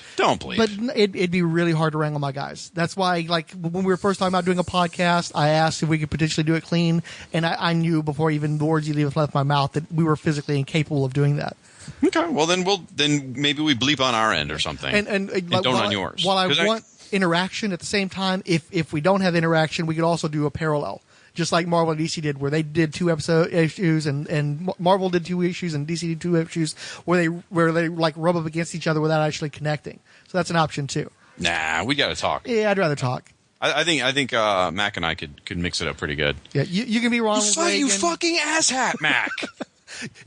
But it'd be really hard to wrangle my guys. That's why, like, when we were first talking about doing a podcast, I asked if we could potentially do it clean, and I knew before even the words you left my mouth that we were physically incapable of doing that. Okay, well then maybe we bleep on our end or something, and don't on yours. While I want interaction at the same time, if we don't have interaction, we could also do a parallel. Just like Marvel and DC did, where they did 2 issues, and Marvel did 2 issues, and DC did 2 issues, where they like rub up against each other without actually connecting. So that's an option too. Nah, we got to talk. Yeah, I'd rather talk. I think Mac and I could mix it up pretty good. Yeah, you can be Ronald Reagan. You fucking asshat, Mac.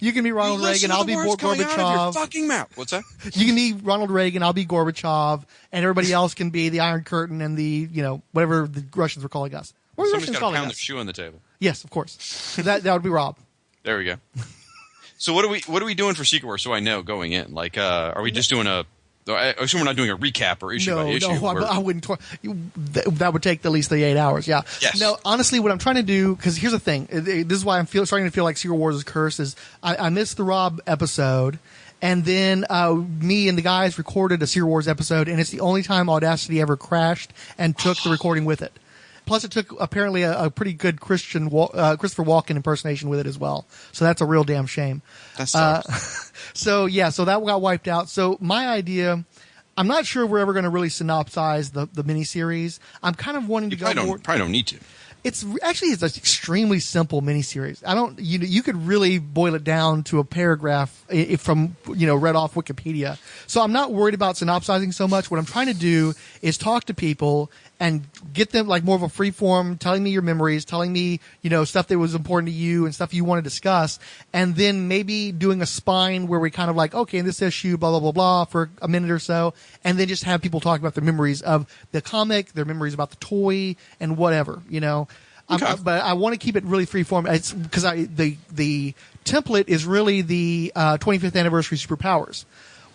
You can be Ronald Reagan. I'll be Gorbachev. Fucking mouth. What's that? You can be Ronald Reagan. I'll be Gorbachev, and everybody else can be the Iron Curtain and the whatever the Russians were calling us. Somebody's got to pound their shoe on the table. Yes, of course. That would be Rob. There we go. So what are we doing for Secret Wars? So I know going in. Like, are we just doing I assume we're not doing a recap or issue by issue. No, I wouldn't. That would take at least the 8 hours. Yeah. Yes. No, honestly, what I'm trying to do, because here's the thing. This is why I'm starting to feel like Secret Wars is cursed. Is I missed the Rob episode. And then me and the guys recorded a Secret Wars episode, and it's the only time Audacity ever crashed and took the recording with it. Plus, it took apparently a pretty good Christopher Walken impersonation with it as well. So that's a real damn shame. That sucks. So that got wiped out. So my idea, I'm not sure we're ever going to really synopsize the miniseries. I'm kind of wanting to go more. Probably don't need to. It's an extremely simple miniseries. You could really boil it down to a paragraph from read off Wikipedia. So I'm not worried about synopsizing so much. What I'm trying to do is talk to people and get them like more of a free form, telling me your memories, telling me, stuff that was important to you and stuff you want to discuss. And then maybe doing a spine where we kind of like, okay, in this issue, blah, blah, blah, blah, for a minute or so. And then just have people talk about their memories of the comic, their memories about the toy and whatever, Okay. But I want to keep it really free form. It's because the template is really the 25th anniversary superpowers,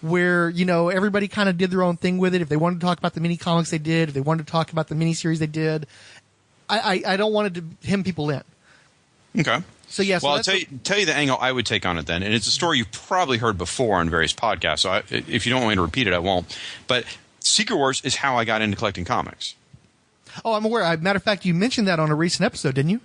where everybody kind of did their own thing with it. If they wanted to talk about the mini comics, they did. If they wanted to talk about the miniseries, they did. I don't want it to hem people in. Okay. So yes. Well, I'll tell you the angle I would take on it then, and it's a story you've probably heard before on various podcasts. So if you don't want me to repeat it, I won't. But Secret Wars is how I got into collecting comics. Oh, I'm aware. Matter of fact, you mentioned that on a recent episode, didn't you?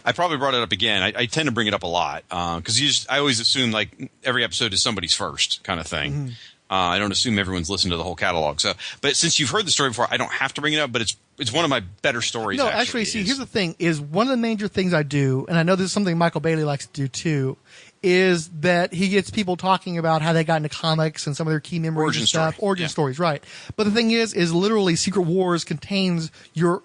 I probably brought it up again. I tend to bring it up a lot because I always assume like every episode is somebody's first kind of thing. Mm-hmm. I don't assume everyone's listened to the whole catalog. So, but since you've heard the story before, I don't have to bring it up. But it's one of my better stories. No, actually, see, here's the thing: is one of the major things I do, and I know this is something Michael Bailey likes to do too, is that he gets people talking about how they got into comics and some of their key memories and stuff. Origin stories, right. But the thing is literally Secret Wars contains your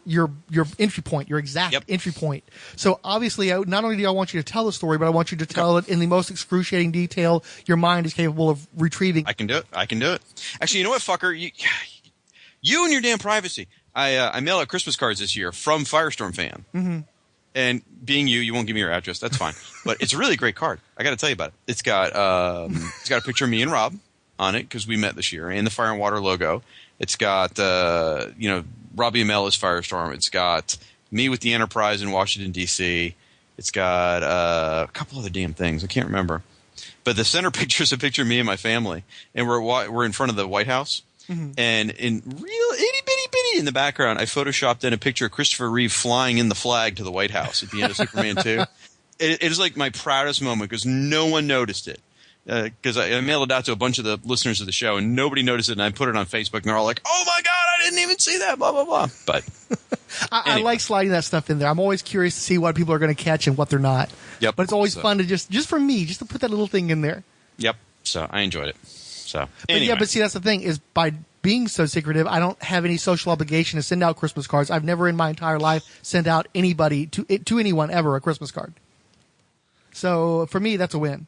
entry point, your exact entry point. So obviously, not only do I want you to tell the story, but I want you to tell it in the most excruciating detail your mind is capable of retrieving. I can do it. Actually, you know what, fucker? You and your damn privacy. I mailed out Christmas cards this year from Firestorm Fan. Mm-hmm. And being you won't give me your address. That's fine. But it's a really great card. I got to tell you about it. It's got a picture of me and Rob on it because we met this year, and the Fire and Water logo. It's got Robbie Amell as Firestorm. It's got me with the Enterprise in Washington D.C. It's got a couple other damn things I can't remember. But the center picture is a picture of me and my family, and we're in front of the White House. Mm-hmm. And in real itty bitty in the background, I photoshopped in a picture of Christopher Reeve flying in the flag to the White House at the end of Superman 2. It is like my proudest moment because no one noticed it. Because I mailed it out to a bunch of the listeners of the show, and nobody noticed it, and I put it on Facebook, and they're all like, "Oh my God, I didn't even see that!" Blah blah blah. But I like sliding that stuff in there. I'm always curious to see what people are going to catch and what they're not. Yep. But it's always fun to just for me, just to put that little thing in there. Yep. So I enjoyed it. So But but see, that's the thing is by being so secretive, I don't have any social obligation to send out Christmas cards. I've never in my entire life sent out anybody to anyone ever a Christmas card. So for me, that's a win.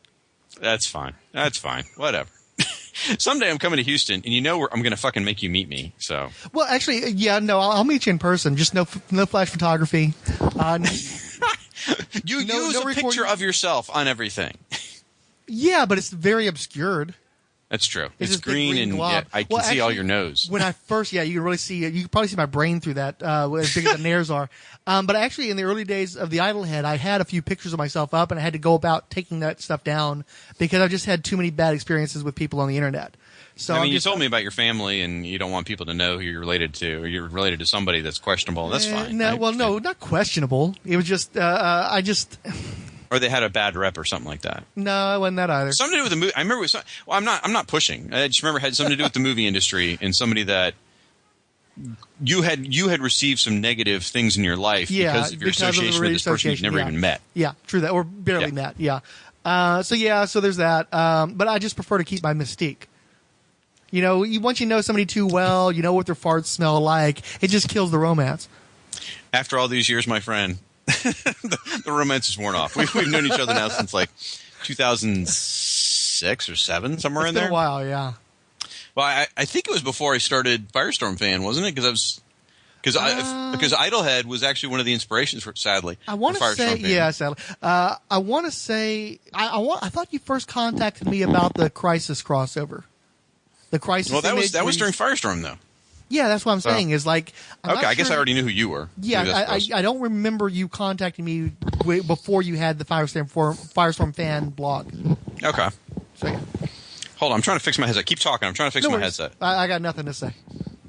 That's fine. Whatever. Someday I'm coming to Houston, and I'm going to fucking make you meet me. So. Well, actually, yeah, no, I'll meet you in person. Just no flash photography. You use a picture of yourself on everything. Yeah, but it's very obscured. That's true. It's It's green and I can see all your nose. When I first, you can really see it. You can probably see my brain through that, as big as the nares are. But actually, in the early days of the Idlehead, I had a few pictures of myself up, and I had to go about taking that stuff down because I just had too many bad experiences with people on the internet. So I mean, you told me about your family, and you don't want people to know who you're related to, or you're related to somebody that's questionable. That's fine. No, not questionable. It was just, Or they had a bad rep or something like that. No, it wasn't that either. Something to do with the movie. I remember. I'm not pushing. I just remember it had something to do with the movie industry and somebody that you had received some negative things in your life because of your association with this person you've never even met. Yeah, true that, or barely met. Yeah. So there's that. But I just prefer to keep my mystique. Once you know somebody too well, you know what their farts smell like. It just kills the romance. After all these years, my friend. the romance is worn off. We've known each other now since like 2006 or 7, somewhere in there. It's been a while, yeah. Well, I think it was before I started Firestorm Fan, wasn't it? Because Idlehead was actually one of the inspirations for, sadly. I want to say, yeah, sadly. I want to say, I thought you first contacted me about the Crisis crossover. The Crisis. Well, that was during Firestorm, thom Yeah, that's what I'm saying. Is like, okay, I guess I already knew who you were. Yeah, I don't remember you contacting me before you had the Firestorm Fan blog. Okay. So yeah. Hold on, I'm trying to fix my headset. Keep talking. I'm trying to fix my headset. I got nothing to say.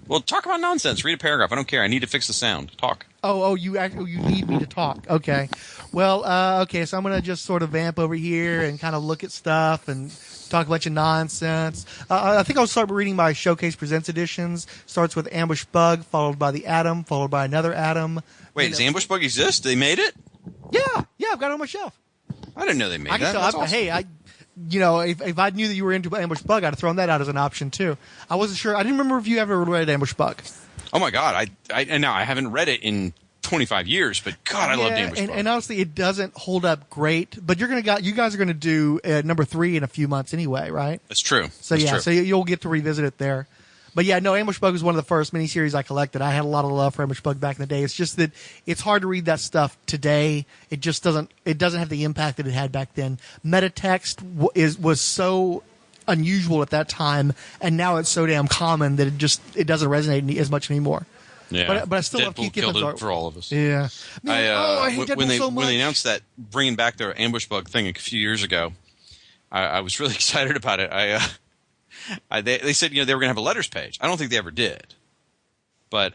Well, talk about nonsense. Read a paragraph. I don't care. I need to fix the sound. Talk. You need me to talk. Okay. Well, okay. So I'm gonna just sort of vamp over here and kind of look at stuff and talk a bunch of nonsense. I think I'll start reading my Showcase Presents editions. Starts with Ambush Bug, followed by the Atom, followed by another Atom. Wait, does Ambush Bug exist? They made it? Yeah, I've got it on my shelf. I didn't know they made that. That's awesome. Hey, if I knew that you were into Ambush Bug, I'd have thrown that out as an option too. I wasn't sure. I didn't remember if you ever read Ambush Bug. Oh my God, I haven't read it in 25 years, but God, I loved Ambush Bug. And honestly, it doesn't hold up great. But you guys are going to do number 3 in a few months anyway, right? That's true. So That's true. So you'll get to revisit it there. But yeah, no, Ambush Bug was one of the first miniseries I collected. I had a lot of love for Ambush Bug back in the day. It's just that it's hard to read that stuff today. It just doesn't have the impact that it had back then. Metatext was so unusual at that time, and now it's so damn common that it doesn't resonate as much anymore. Yeah, but I still love Keith Giffen's art for all of us. Yeah, man, I hate Deadpool so much. When they announced that bringing back their Ambush Bug thing a few years ago, I was really excited about it. They said they were going to have a letters page. I don't think they ever did. But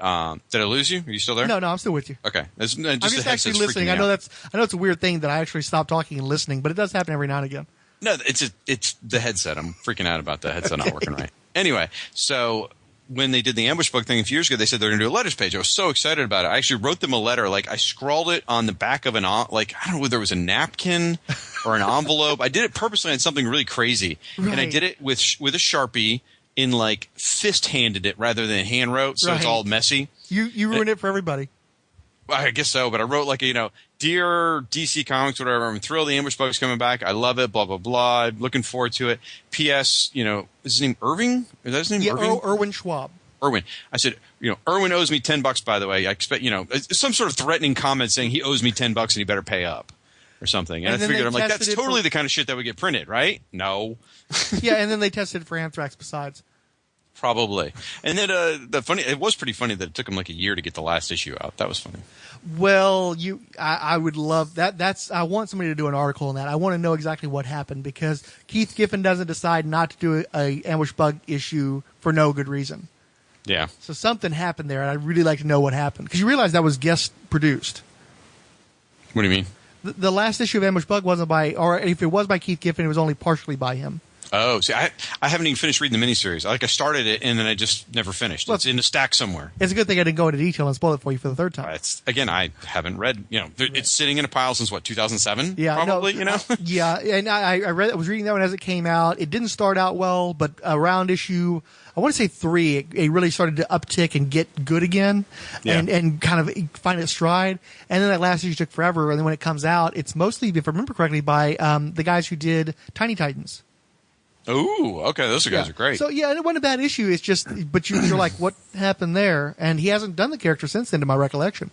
did I lose you? Are you still there? No, I'm still with you. Okay, I'm just actually listening. I know it's a weird thing that I actually stop talking and listening, but it does happen every now and again. No, it's the headset. I'm freaking out about the headset not working right. Anyway, so when they did the Ambush Bug thing a few years ago, they said they're going to do a letters page. I was so excited about it. I actually wrote them a letter. Like I scrawled it on the back of I don't know whether it was a napkin or an envelope. I did it purposely on something really crazy, and I did it with a Sharpie in fist-handed it rather than hand wrote, so it's all messy. You ruined it for everybody. Well, I guess so, but I wrote Dear DC Comics, whatever, I'm thrilled the Ambush Bug's coming back. I love it, blah, blah, blah. I'm looking forward to it. P.S., is his name Irving? Is that his name? Yeah, Irving? Erwin Schwab. Irwin. I said, Irwin owes me $10, by the way. I expect, some sort of threatening comment saying he owes me $10 and he better pay up or something. And I figured, I'm like, that's totally the kind of shit that would get printed, right? No. Yeah, and then they tested it for anthrax besides. Probably. And then it was pretty funny that it took him a year to get the last issue out. That was funny. Well, I would love that. I want somebody to do an article on that. I want to know exactly what happened because Keith Giffen doesn't decide not to do a Ambush Bug issue for no good reason. Yeah. So something happened there, and I'd really like to know what happened because you realize that was guest produced. What do you mean? The last issue of Ambush Bug wasn't by, or if it was by Keith Giffen, it was only partially by him. Oh, see, I haven't even finished reading the miniseries. I started it and then I just never finished. Well, it's in a stack somewhere. It's a good thing I didn't go into detail and spoil it for you for the third time. Again, I haven't read. It's sitting in a pile since 2007. Yeah, probably. Yeah, and I was reading that one as it came out. It didn't start out well, but around issue, I want to say 3, it really started to uptick and get good again, and kind of find its stride. And then that last issue took forever. And then when it comes out, it's mostly, if I remember correctly, by the guys who did Tiny Titans. Oh, okay. Those guys are great. So, yeah, it wasn't a bad issue. It's just, but you're like, what happened there? And he hasn't done the character since then, to my recollection.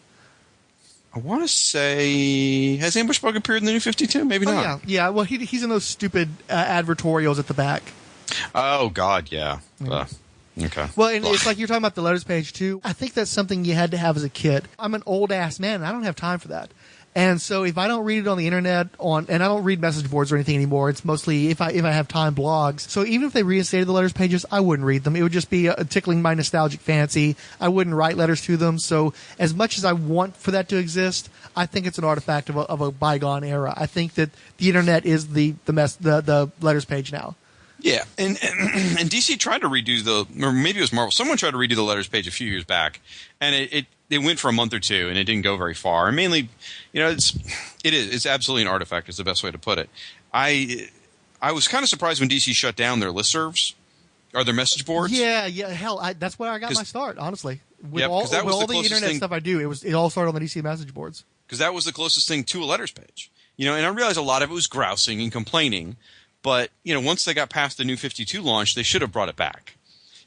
I want to say, has Ambush Bug appeared in the New 52? Maybe not. Yeah. Well, he's in those stupid advertorials at the back. Oh, God, yeah. Okay. Well, and it's like you're talking about the letters page, too. I think that's something you had to have as a kid. I'm an old-ass man, and I don't have time for that. And so if I don't read it on the internet, and I don't read message boards or anything anymore, it's mostly, if I have time, blogs. So even if they reinstated the letters pages, I wouldn't read them. It would just be tickling my nostalgic fancy. I wouldn't write letters to them. So as much as I want for that to exist, I think it's an artifact of a bygone era. I think that the internet is the letters page now. Yeah, and DC tried to redo or maybe it was Marvel. Someone tried to redo the letters page a few years back, and it went for a month or two, and it didn't go very far. And mainly, it's absolutely an artifact. Is the best way to put it. I was kind of surprised when DC shut down their listservs or their message boards. Yeah. Hell, that's where I got my start. Honestly, with all the internet thing, stuff I do, it all started on the DC message boards. Because that was the closest thing to a letters page. And I realized a lot of it was grousing and complaining. But, once they got past the New 52 launch, they should have brought it back.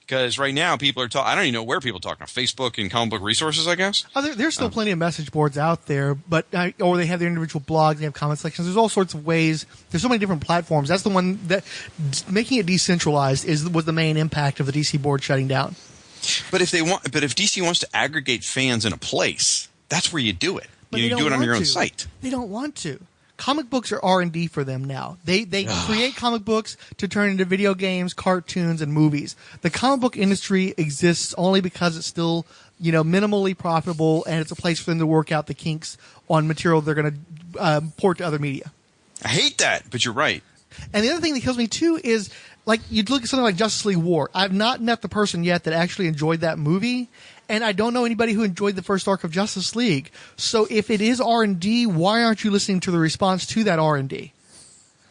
Because right now, people are talking – I don't even know where people are talking. Facebook and comic book resources, I guess? There's still plenty of message boards out there, but or they have their individual blogs, they have comment sections. There's all sorts of ways. There's so many different platforms. That's the one that – making it decentralized was the main impact of the DC board shutting down. But if DC wants to aggregate fans in a place, that's where you do it. You do it on your own site. They don't want to. Comic books are R&D for them now. They create comic books to turn into video games, cartoons, and movies. The comic book industry exists only because it's still, minimally profitable, and it's a place for them to work out the kinks on material they're going to port to other media. I hate that, but you're right. And the other thing that kills me, too, is, like, you'd look at something like Justice League War. I've not met the person yet that actually enjoyed that movie, and I don't know anybody who enjoyed the first arc of Justice League. So if it is R&D, why aren't you listening to the response to that R&D?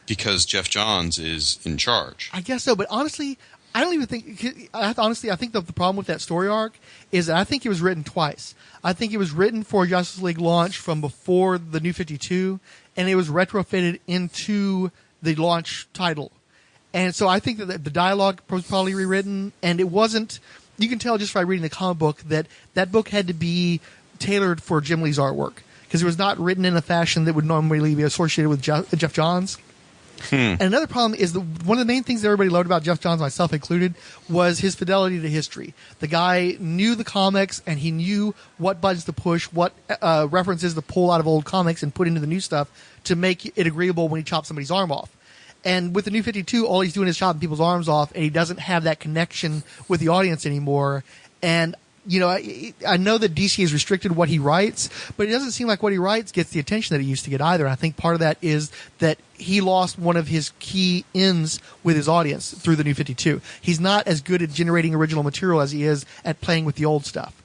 Because Jeff Johns is in charge. I guess so, but honestly, I don't even think – I think the problem with that story arc is that I think it was written twice. I think it was written for Justice League launch from before the New 52, and it was retrofitted into the launch title. And so I think that the dialogue was probably rewritten, and it wasn't – you can tell just by reading the comic book that book had to be tailored for Jim Lee's artwork because it was not written in a fashion that would normally be associated with Jeff Johns. And another problem is one of the main things that everybody loved about Jeff Johns, myself included, was his fidelity to history. The guy knew the comics, and he knew what buttons to push, what references to pull out of old comics and put into the new stuff to make it agreeable when he chopped somebody's arm off. And with the New 52, all he's doing is chopping people's arms off, and he doesn't have that connection with the audience anymore. And, I know that DC has restricted what he writes, but it doesn't seem like what he writes gets the attention that he used to get either. And I think part of that is that he lost one of his key ends with his audience through the New 52. He's not as good at generating original material as he is at playing with the old stuff.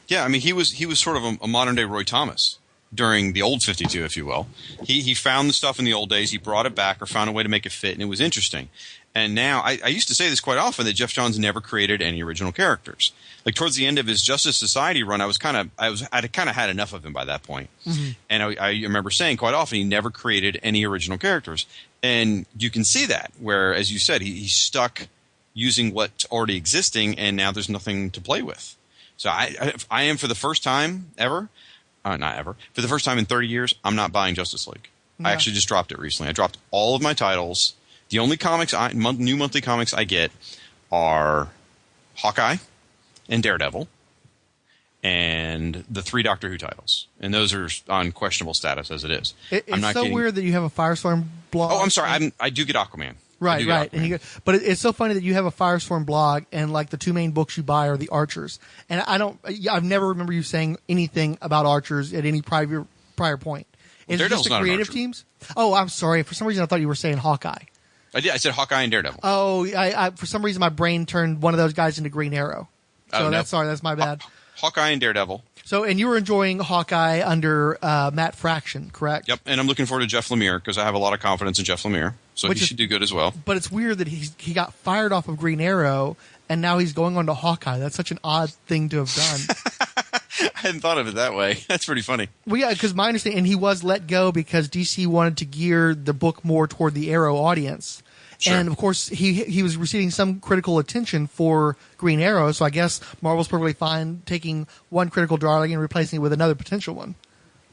Yeah, I mean, he was sort of a modern-day Roy Thomas during the old 52, if you will. He found the stuff in the old days, he brought it back or found a way to make it fit, and it was interesting. And now, I used to say this quite often, that Jeff Johns never created any original characters. Like, towards the end of his Justice Society run, I'd kind of had enough of him by that point. Mm-hmm. And I remember saying quite often he never created any original characters. And you can see that, where, as you said, he's stuck using what's already existing, and now there's nothing to play with. So I am, for the first time ever, not ever, for the first time in 30 years, I'm not buying Justice League. Yeah. I actually just dropped it recently. I dropped all of my titles. The only new monthly comics I get are Hawkeye and Daredevil and the 3 Doctor Who titles. And those are on questionable status as it is. It's weird that you have a Firestorm blog. Oh, I'm sorry. I do get Aquaman. Right. But it's so funny that you have a Firestorm blog and like the 2 main books you buy are the Archers. And I've never remember you saying anything about Archers at any prior point. Is it just the creative teams? Oh, I'm sorry. For some reason I thought you were saying Hawkeye. I did. I said Hawkeye and Daredevil. Oh, I for some reason my brain turned one of those guys into Green Arrow. So no. that's my bad. Hawkeye and Daredevil. So, and you were enjoying Hawkeye under Matt Fraction, correct? Yep, and I'm looking forward to Jeff Lemire because I have a lot of confidence in Jeff Lemire, so he should do good as well. But it's weird that he got fired off of Green Arrow, and now he's going on to Hawkeye. That's such an odd thing to have done. I hadn't thought of it that way. That's pretty funny. Well, yeah, because my understanding, and he was let go because DC wanted to gear the book more toward the Arrow audience. Sure. And, of course, he was receiving some critical attention for Green Arrow, so I guess Marvel's perfectly fine taking one critical darling and replacing it with another potential one.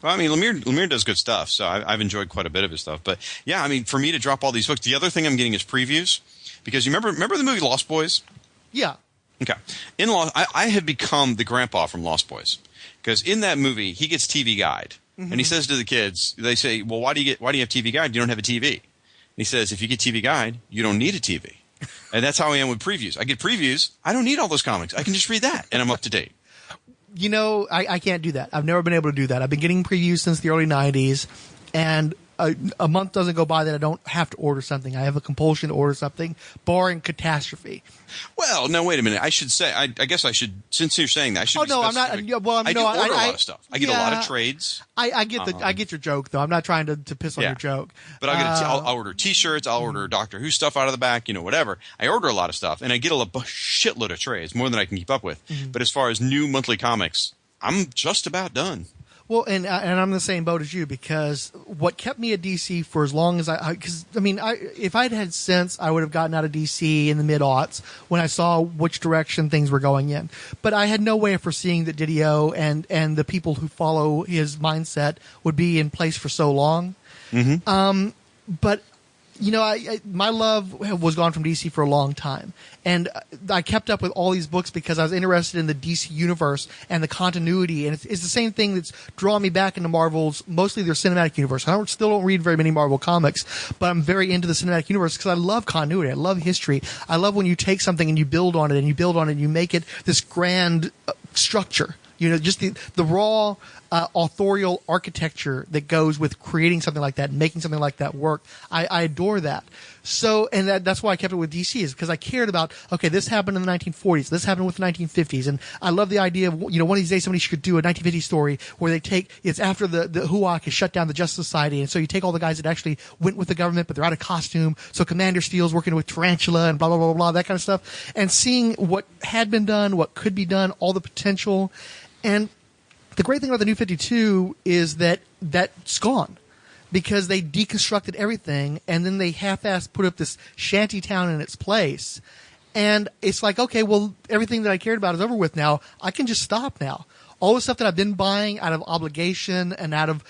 Well, I mean, Lemire does good stuff, so I've enjoyed quite a bit of his stuff. But, yeah, I mean, for me to drop all these books, the other thing I'm getting is previews. Because you remember the movie Lost Boys? Yeah. Okay. In I have become the grandpa from Lost Boys. Because in that movie, he gets TV Guide. Mm-hmm. And he says to the kids, they say, well, why do you have TV Guide? You don't have a TV. And he says, if you get TV Guide, you don't need a TV. And that's how I am with previews. I get previews. I don't need all those comics. I can just read that, and I'm up to date. You know, I can't do that. I've never been able to do that. I've been getting previews since the early 90s, and a month doesn't go by that I don't have to order something. I have a compulsion to order something, barring catastrophe. Well, no, wait a minute. I should say, I guess I should, since you're saying that, I should Oh, no, I'm not. Well, I do order a lot of stuff. I get a lot of trades. I get your joke, though. I'm not trying to piss on your joke. But I'll order T-shirts. I'll order Doctor Who stuff out of the back, whatever. I order a lot of stuff, and I get a shitload of trades, more than I can keep up with. Mm-hmm. But as far as new monthly comics, I'm just about done. Well, and I'm in the same boat as you, because what kept me at DC for as long as if I'd had sense, I would have gotten out of DC in the mid-aughts when I saw which direction things were going in. But I had no way of foreseeing that Didio and the people who follow his mindset would be in place for so long. Mm-hmm. But my love was gone from DC for a long time. And I kept up with all these books because I was interested in the DC universe and the continuity. And it's the same thing that's drawn me back into Marvel's, mostly their cinematic universe. I still don't read very many Marvel comics, but I'm very into the cinematic universe because I love continuity. I love history. I love when you take something and you build on it and you build on it and you make it this grand structure. Just the raw authorial architecture that goes with creating something like that and making something like that work. I adore that. So, and that's why I kept it with DC, is because I cared about, okay, this happened in the 1940s, this happened with the 1950s, and I love the idea of, one of these days somebody should do a 1950s story where it's after the HUAC has shut down the Justice Society, and so you take all the guys that actually went with the government, but they're out of costume, so Commander Steele's working with Tarantula and blah, blah, blah, blah, that kind of stuff, and seeing what had been done, what could be done, all the potential. And the great thing about the New 52 is that that's gone, because they deconstructed everything and then they half-assed put up this shanty town in its place. And it's like, okay, well, everything that I cared about is over with now. I can just stop now. All the stuff that I've been buying out of obligation and out of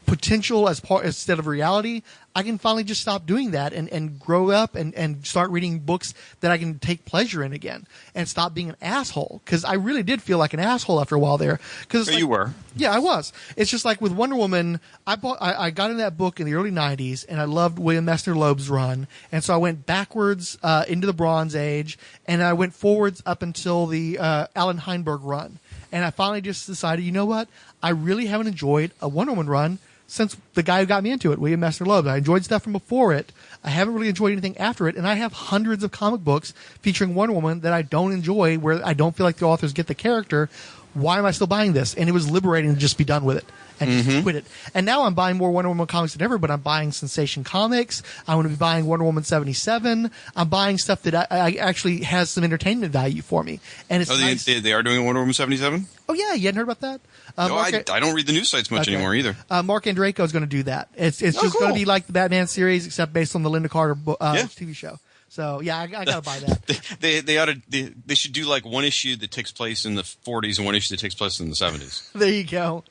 potential instead of reality, I can finally just stop doing that and grow up and start reading books that I can take pleasure in again and stop being an asshole. Because I really did feel like an asshole after a while there. You were. Yeah, I was. It's just like with Wonder Woman, I got in that book in the early 90s and I loved William Messner Loeb's run. And so I went backwards into the Bronze Age and I went forwards up until the Allen Heinberg run. And I finally just decided, you know what? I really haven't enjoyed a Wonder Woman run since the guy who got me into it, William Messner Loeb. I enjoyed stuff from before it. I haven't really enjoyed anything after it. And I have hundreds of comic books featuring Wonder Woman that I don't enjoy, where I don't feel like the authors get the character. Why am I still buying this? And it was liberating to just be done with it and just quit it. And now I'm buying more Wonder Woman comics than ever, but I'm buying Sensation Comics. I'm going to be buying Wonder Woman 77. I'm buying stuff that I actually has some entertainment value for me. And it's nice. They are doing a Wonder Woman 77? Oh, yeah. You hadn't heard about that? No, I don't read the news sites much anymore either. Mark Andreyko is going to do that. It's just going to be like the Batman series, except based on the Linda Carter TV show. So yeah, I gotta buy that. They should do like one issue that takes place in the 40s and one issue that takes place in the 70s. There you go.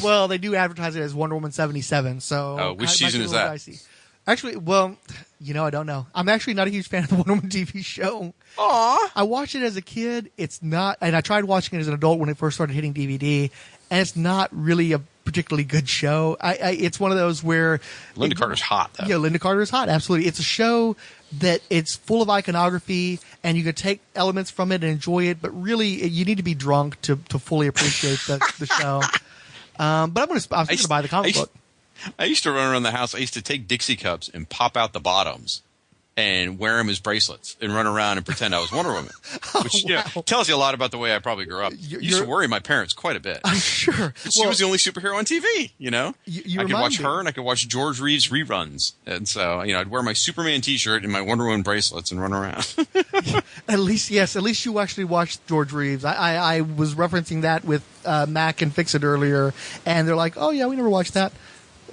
Well, they do advertise it as Wonder Woman 77. So which season is that? Dicey. Actually, I don't know. I'm actually not a huge fan of the Wonder Woman TV show. Aww. I watched it as a kid. It's not, and I tried watching it as an adult when it first started hitting DVD, and it's not really a particularly good show. It's one of those where Linda Carter's hot, though. Yeah, Linda Carter is hot. Absolutely. It's a show that it's full of iconography and you can take elements from it and enjoy it, but really you need to be drunk to fully appreciate the show. But I'm going to buy the comic book. I used to run around the house. I used to take Dixie cups and pop out the bottoms and wear them as bracelets and run around and pretend I was Wonder Woman. Which tells you a lot about the way I probably grew up. Used to worry my parents quite a bit. I'm sure. She was the only superhero on TV, you know? You I could watch me. her and I could watch George Reeves reruns. And so, I'd wear my Superman t-shirt and my Wonder Woman bracelets and run around. At least you actually watched George Reeves. I was referencing that with Mac and Fix It earlier, and they're like, oh, yeah, we never watched that.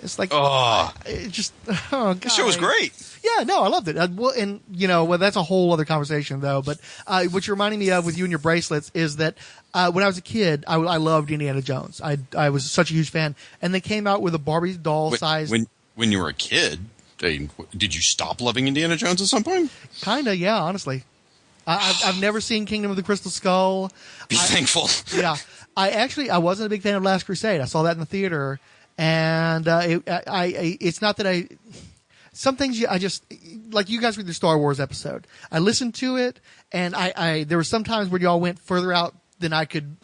It's like, oh God. The show was great. Yeah, no, I loved it. That's a whole other conversation, though. But what you're reminding me of with you and your bracelets is that when I was a kid, I loved Indiana Jones. I was such a huge fan. And they came out with a Barbie doll size. When you were a kid, did you stop loving Indiana Jones at some point? Kind of, yeah, honestly. I've never seen Kingdom of the Crystal Skull. Be thankful. Yeah. I wasn't a big fan of Last Crusade. I saw that in the theater. And it's not that some things I just, like you guys with the Star Wars episode, I listened to it, and there were some times where y'all went further out than I could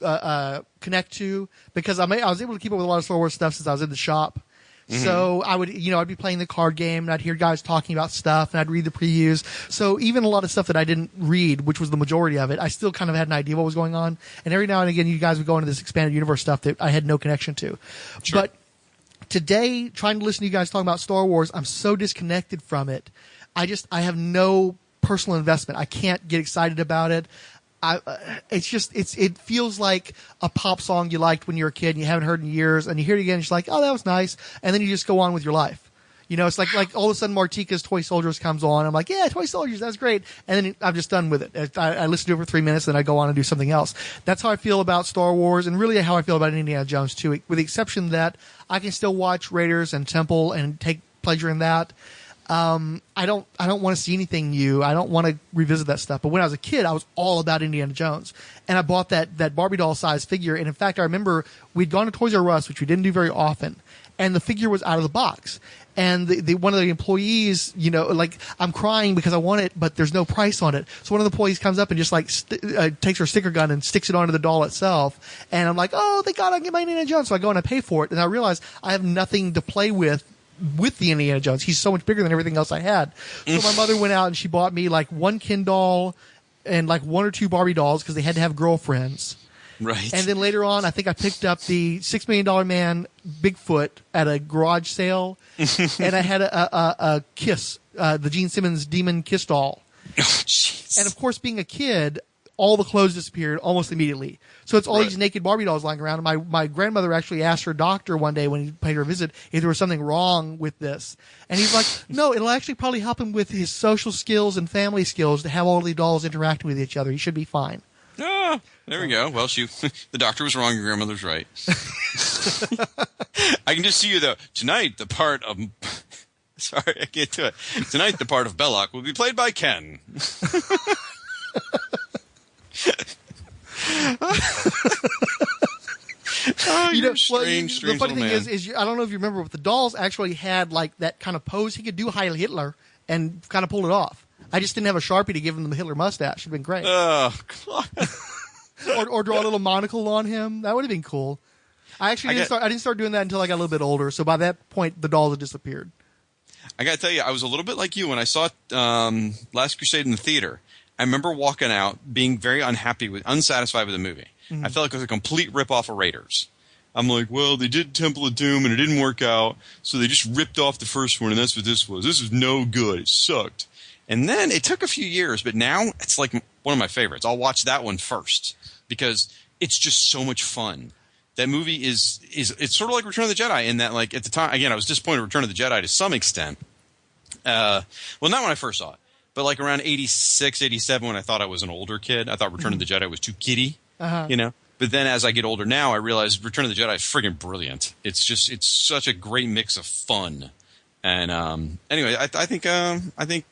connect to, because I was able to keep up with a lot of Star Wars stuff since I was in the shop. Mm-hmm. So I'd be playing the card game, and I'd hear guys talking about stuff, and I'd read the previews. So even a lot of stuff that I didn't read, which was the majority of it, I still kind of had an idea what was going on. And every now and again, you guys would go into this expanded universe stuff that I had no connection to. Sure. But today, trying to listen to you guys talking about Star Wars, I'm so disconnected from it. I have no personal investment. I can't get excited about it. It feels like a pop song you liked when you were a kid and you haven't heard in years, and you hear it again, and you're like, oh, that was nice, and then you just go on with your life. It's like all of a sudden Martika's Toy Soldiers comes on. I'm like, yeah, Toy Soldiers, that's great. And then I'm just done with it. I listen to it for 3 minutes, then I go on and do something else. That's how I feel about Star Wars, and really how I feel about Indiana Jones too, with the exception that I can still watch Raiders and Temple and take pleasure in that. I don't want to see anything new. I don't want to revisit that stuff. But when I was a kid, I was all about Indiana Jones. And I bought that Barbie doll size figure. And in fact, I remember we'd gone to Toys R Us, which we didn't do very often. And the figure was out of the box. And one of the employees, I'm crying because I want it, but there's no price on it. So one of the employees comes up and just takes her sticker gun and sticks it onto the doll itself. And I'm like, oh, thank God I can get my Indiana Jones. So I go and I pay for it. And I realize I have nothing to play with the Indiana Jones. He's so much bigger than everything else I had. So my mother went out and she bought me one Ken doll and one or two Barbie dolls because they had to have girlfriends. Right. And then later on, I think I picked up the $6 Million Man Bigfoot at a garage sale, and I had a Kiss, the Gene Simmons Demon Kiss doll. Oh, jeez. And of course, being a kid, all the clothes disappeared almost immediately. So it's all these naked Barbie dolls lying around. And my grandmother actually asked her doctor one day when he paid her a visit if there was something wrong with this. And he's like, no, it'll actually probably help him with his social skills and family skills to have all the dolls interacting with each other. He should be fine. Ah, there we go. Well, the doctor was wrong. Your grandmother's right. I can just see you, though. Tonight, the part of... Sorry, I can't do it. Tonight, the part of Belloc will be played by Ken. Strange the funny thing man. is I don't know if you remember, but the dolls actually had that kind of pose. He could do Heil Hitler and kind of pull it off. I just didn't have a Sharpie to give him the Hitler mustache. It'd been great. Oh, God. or draw a little monocle on him. That would have been cool. I didn't start doing that until I got a little bit older. So by that point, the dolls had disappeared. I got to tell you, I was a little bit like you when I saw Last Crusade in the theater. I remember walking out being very unsatisfied with the movie. Mm-hmm. I felt like it was a complete rip-off of Raiders. I'm like, well, they did Temple of Doom and it didn't work out, so they just ripped off the first one, and that's what this was. This was no good. It sucked. And then it took a few years, but now it's like one of my favorites. I'll watch that one first because it's just so much fun. That movie is it's sort of like Return of the Jedi in that, at the time, again, I was disappointed with Return of the Jedi to some extent. Well, not when I first saw it, but around 86, 87 when I thought I was an older kid. I thought Return of the Jedi was too kiddie, But then as I get older now, I realize Return of the Jedi is friggin' brilliant. It's such a great mix of fun. And anyway, I think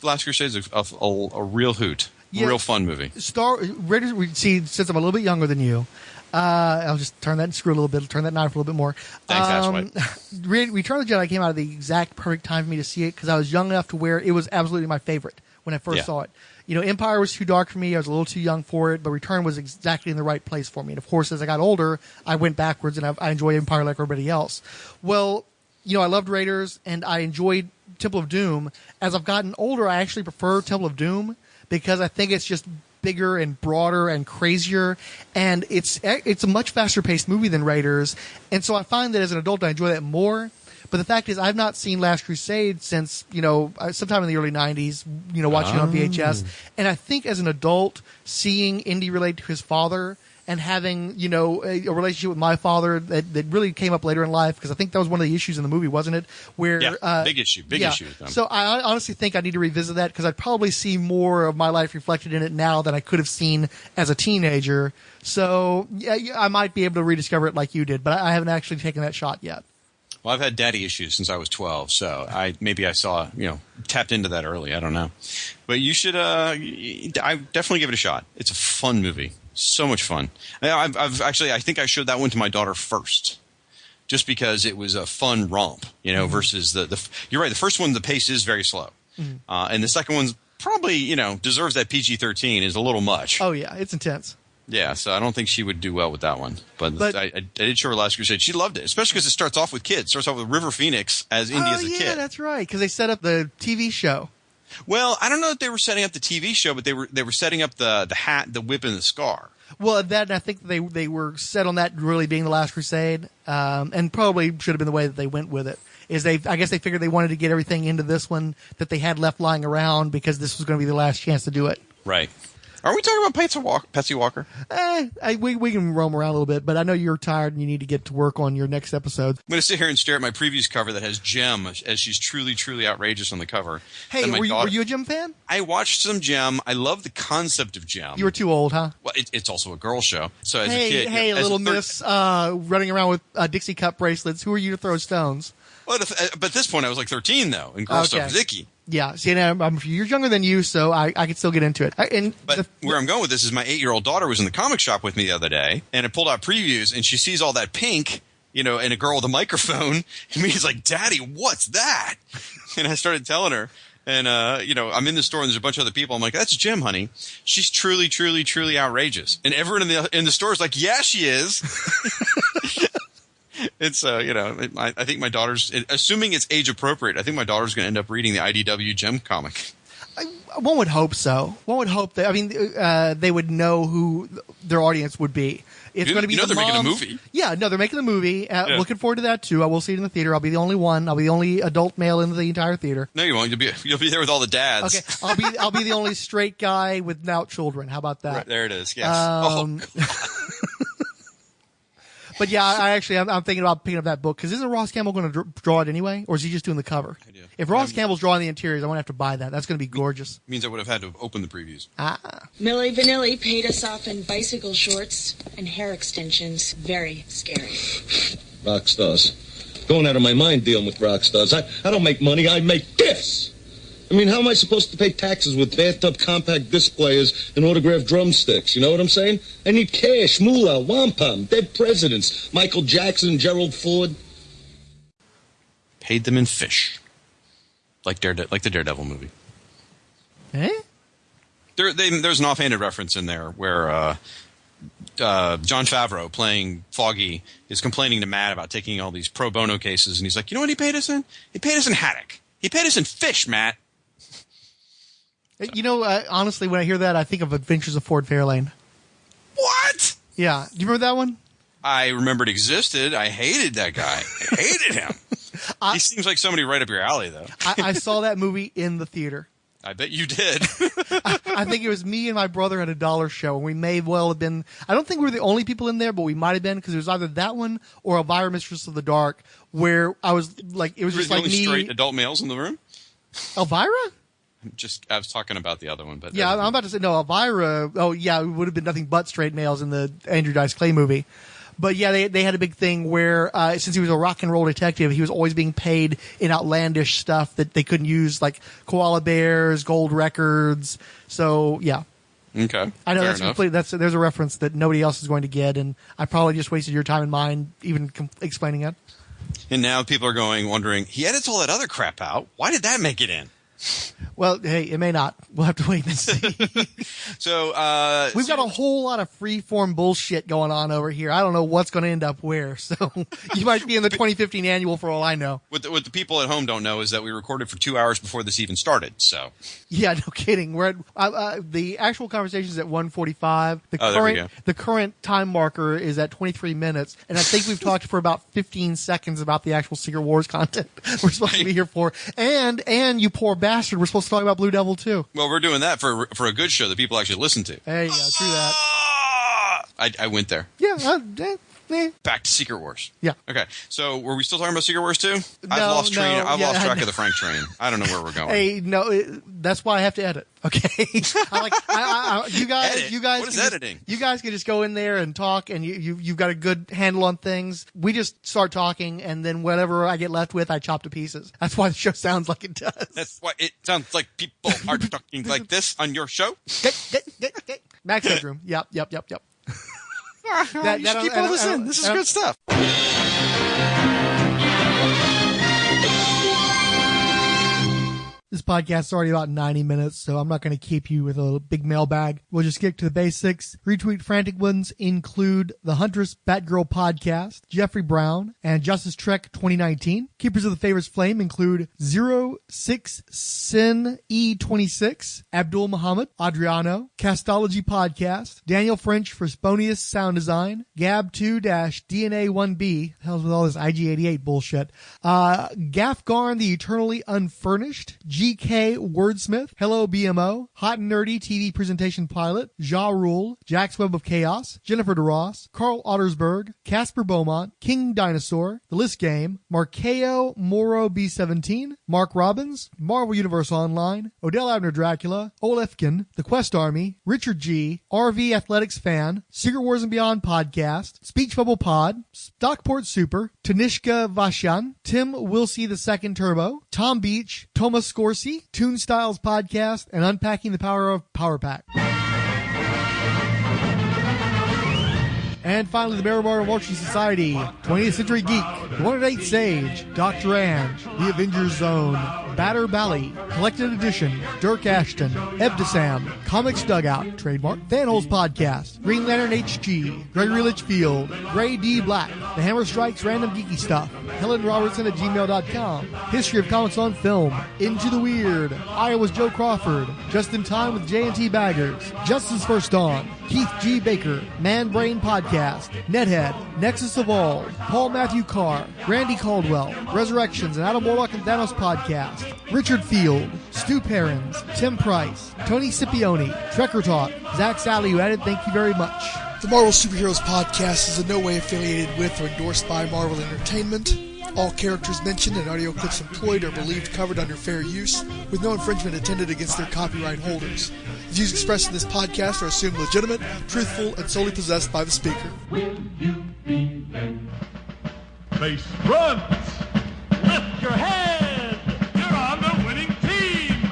Last Crusade is a real hoot, real fun movie. Raiders. Since I'm a little bit younger than you, I'll just turn that screw a little bit, turn that knife a little bit more. Thanks, Ashway. Return of the Jedi came out at the exact perfect time for me to see it because I was young enough to where it was absolutely my favorite when I first saw it. Empire was too dark for me. I was a little too young for it, but Return was exactly in the right place for me. And of course, as I got older, I went backwards, and I enjoy Empire like everybody else. Well, I loved Raiders and I enjoyed Temple of Doom. As I've gotten older, I actually prefer Temple of Doom because I think it's just bigger and broader and crazier, and it's a much faster paced movie than Raiders. And so I find that as an adult, I enjoy that more. But the fact is, I've not seen Last Crusade since, sometime in the early 90s, watching it on VHS. And I think as an adult, seeing Indy relate to his father and having, a relationship with my father that really came up later in life, because I think that was one of the issues in the movie, wasn't it? Where big issue with them. So I honestly think I need to revisit that because I'd probably see more of my life reflected in it now than I could have seen as a teenager. So I might be able to rediscover it like you did, but I haven't actually taken that shot yet. Well, I've had daddy issues since I was 12, so I saw, tapped into that early. I don't know. But you should, I definitely give it a shot. It's a fun movie. So much fun. I think I showed that one to my daughter first, just because it was a fun romp, versus you're right. The first one, the pace is very slow. Mm-hmm. And the second one's probably, deserves that PG-13 is a little much. Oh yeah. It's intense. Yeah, so I don't think she would do well with that one. But I did show her Last Crusade. She loved it, especially because it starts off with kids. It starts off with River Phoenix as Indy as a kid. Yeah, that's right, because they set up the TV show. Well, I don't know if they were setting up the TV show, but they were setting up the hat, the whip, and the scar. Well, and I think they were set on that really being the Last Crusade, and probably should have been the way that they went with it. I guess they figured they wanted to get everything into this one that they had left lying around because this was going to be the last chance to do it. Right. Are we talking about Patsy Walker? We can roam around a little bit, but I know you're tired and you need to get to work on your next episode. I'm going to sit here and stare at my previews cover that has Jem, as she's truly, truly outrageous on the cover. Hey, were you a Jem fan? I watched some Jem. I love the concept of Jem. You were too old, huh? Well, it's also a girl show. So as a kid, little miss running around with Dixie Cup bracelets. Who are you to throw stones? Well, but at this point, I was like 13 though, and girl stuff was icky. Yeah, see, I'm a few years younger than you, so I could still get into it. But where I'm going with this is my 8-year-old daughter was in the comic shop with me the other day, and I pulled out previews, and she sees all that pink, and a girl with a microphone, and me's like, "Daddy, what's that?" And I started telling her, and I'm in the store, and there's a bunch of other people. I'm like, "That's Jem, honey. She's truly, truly, truly outrageous." And everyone in the store is like, "Yeah, she is." It's I think my daughter's, assuming it's age appropriate, I think my daughter's going to end up reading the IDW Jem comic. One would hope so. One would hope that they would know who their audience would be. It's going to be they're making a movie. Yeah, no, they're making the movie. Looking forward to that too. I will see it in the theater. I'll be the only one. I'll be the only adult male in the entire theater. No, you won't. You'll be there with all the dads. Okay, I'll be the only straight guy without children. How about that? Right, there it is. Yes. But yeah, I'm thinking about picking up that book because isn't Ross Campbell going to draw it anyway, or is he just doing the cover? If Ross Campbell's drawing the interiors, I won't have to buy that. That's going to be gorgeous. Means I would have had to open the previews. Milli Vanilli paid us off in bicycle shorts and hair extensions. Very scary. Rock stars. Going out of my mind dealing with rock stars. I don't make money. I make gifts. I mean, how am I supposed to pay taxes with bathtub compact disc players and autographed drumsticks? You know what I'm saying? I need cash, moolah, wampum, dead presidents, Michael Jackson, Gerald Ford. Paid them in fish, like the Daredevil movie. Eh? There's an offhanded reference in there where Jon Favreau playing Foggy is complaining to Matt about taking all these pro bono cases, and he's like, "You know what he paid us in? He paid us in haddock. He paid us in fish, Matt." Honestly, when I hear that, I think of Adventures of Ford Fairlane. What? Yeah. Do you remember that one? I remember it existed. I hated that guy. I hated him. He seems like somebody right up your alley, though. I saw that movie in the theater. I bet you did. I think it was me and my brother at a dollar show, and we may well have been. I don't think we were the only people in there, but we might have been because it was either that one or Elvira, Mistress of the Dark, where I was like, it was just like me. Straight adult males in the room. Elvira? I was talking about the other one, but yeah, I'm about to say no. Elvira. Oh yeah, it would have been nothing but straight males in the Andrew Dice Clay movie. But yeah, they had a big thing where since he was a rock and roll detective, he was always being paid in outlandish stuff that they couldn't use, like koala bears, gold records. So yeah. Okay. I know there's a reference that nobody else is going to get, and I probably just wasted your time and mine even explaining it. And now people are wondering, he edits all that other crap out. Why did that make it in? Well, hey, it may not. We'll have to wait and see. So we've got a whole lot of free-form bullshit going on over here. I don't know what's going to end up where. So you might be in the 2015 annual for all I know. What the people at home don't know is that we recorded for 2 hours before this even started. So yeah, no kidding. We're at the actual conversation is at 1:45. The current time marker is at 23 minutes, and I think we've talked for about 15 seconds about the actual Secret Wars content we're supposed to be here for. And you poor bastard, we're supposed to talk about Blue Devil too. Well, we're doing that for a good show that people actually listen to. There you go. True that. I went there. Yeah. Back to Secret Wars. Yeah. Okay. So were we still talking about Secret Wars 2? I've No, lost train. I've yeah, lost track no. of the Frank train. I don't know where we're going. Hey, no, that's why I have to edit. Okay. You guys. What is editing? You guys can just go in there and talk, and you've got a good handle on things. We just start talking, and then whatever I get left with, I chop to pieces. That's why the show sounds like it does. That's why it sounds like people are talking like this on your show. Max bedroom. Yep. You should keep all this in. This is good stuff. This podcast is already about 90 minutes, so I'm not going to keep you with a big mailbag. We'll just get to the basics. Retweet frantic ones include the Huntress Batgirl Podcast, Jeffrey Brown, and Justice Trek 2019. Keepers of the Favors Flame include 06 Sin E26, Abdul Muhammad, Adriano, Castology Podcast, Daniel French for Sponius Sound Design, Gab2-DNA1B, the hell's with all this IG88 bullshit, Gafgarn the Eternally Unfurnished, GK Wordsmith, Hello BMO, Hot and Nerdy TV Presentation Pilot, Ja Rule, Jack's Web of Chaos, Jennifer DeRoss, Carl Ottersberg, Casper Beaumont, King Dinosaur, The List Game, Markeo Moro B17, Mark Robbins, Marvel Universe Online, Odell Abner Dracula, Olefkin, The Quest Army, Richard G, RV Athletics Fan, Secret Wars and Beyond Podcast, Speech Bubble Pod, Stockport Super, Tanishka Vashan, Tim Wilsey II Turbo, Tom Beach, Thomas Scorsese, Toon Styles Podcast, and Unpacking the Power of Power Pack. And finally, the Barrymore Marching Society, 20th Century Geek, The 108 Sage, Dr. Ange, The Avengers Zone, Batter Bally, Collected Edition, Dirk Ashton, Ebdesam, Comics Dugout, Trademark, Fanholes Podcast, Green Lantern HG, Gregory Litchfield, Gray D. Black, The Hammer Strikes Random Geeky Stuff, Helen Robertson at gmail.com, History of Comics on Film, Into the Weird, Iowa's Joe Crawford, Just in Time with J&T Baggers, Justice First Dawn, Keith G. Baker, Man Brain Podcast, Nethead, Nexus of All, Paul Matthew Carr, Randy Caldwell, Resurrections and Adam Warlock and Thanos Podcast, Richard Field, Stu Perrins, Tim Price, Tony Scipione, Trekker Talk, Zach Sally, who added thank you very much. The Marvel Superheroes Podcast is in no way affiliated with or endorsed by Marvel Entertainment. All characters mentioned and audio clips employed are believed covered under fair use, with no infringement intended against their copyright holders. The views expressed in this podcast are assumed legitimate, truthful, and solely possessed by the speaker. Will you be there? Base runs! Lift your head! You're on the winning team!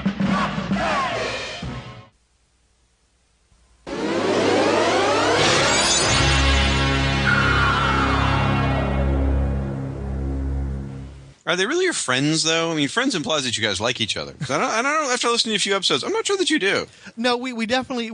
Are they really your friends, though? I mean, friends implies that you guys like each other. I don't know. After listening to a few episodes, I'm not sure that you do. No, we definitely...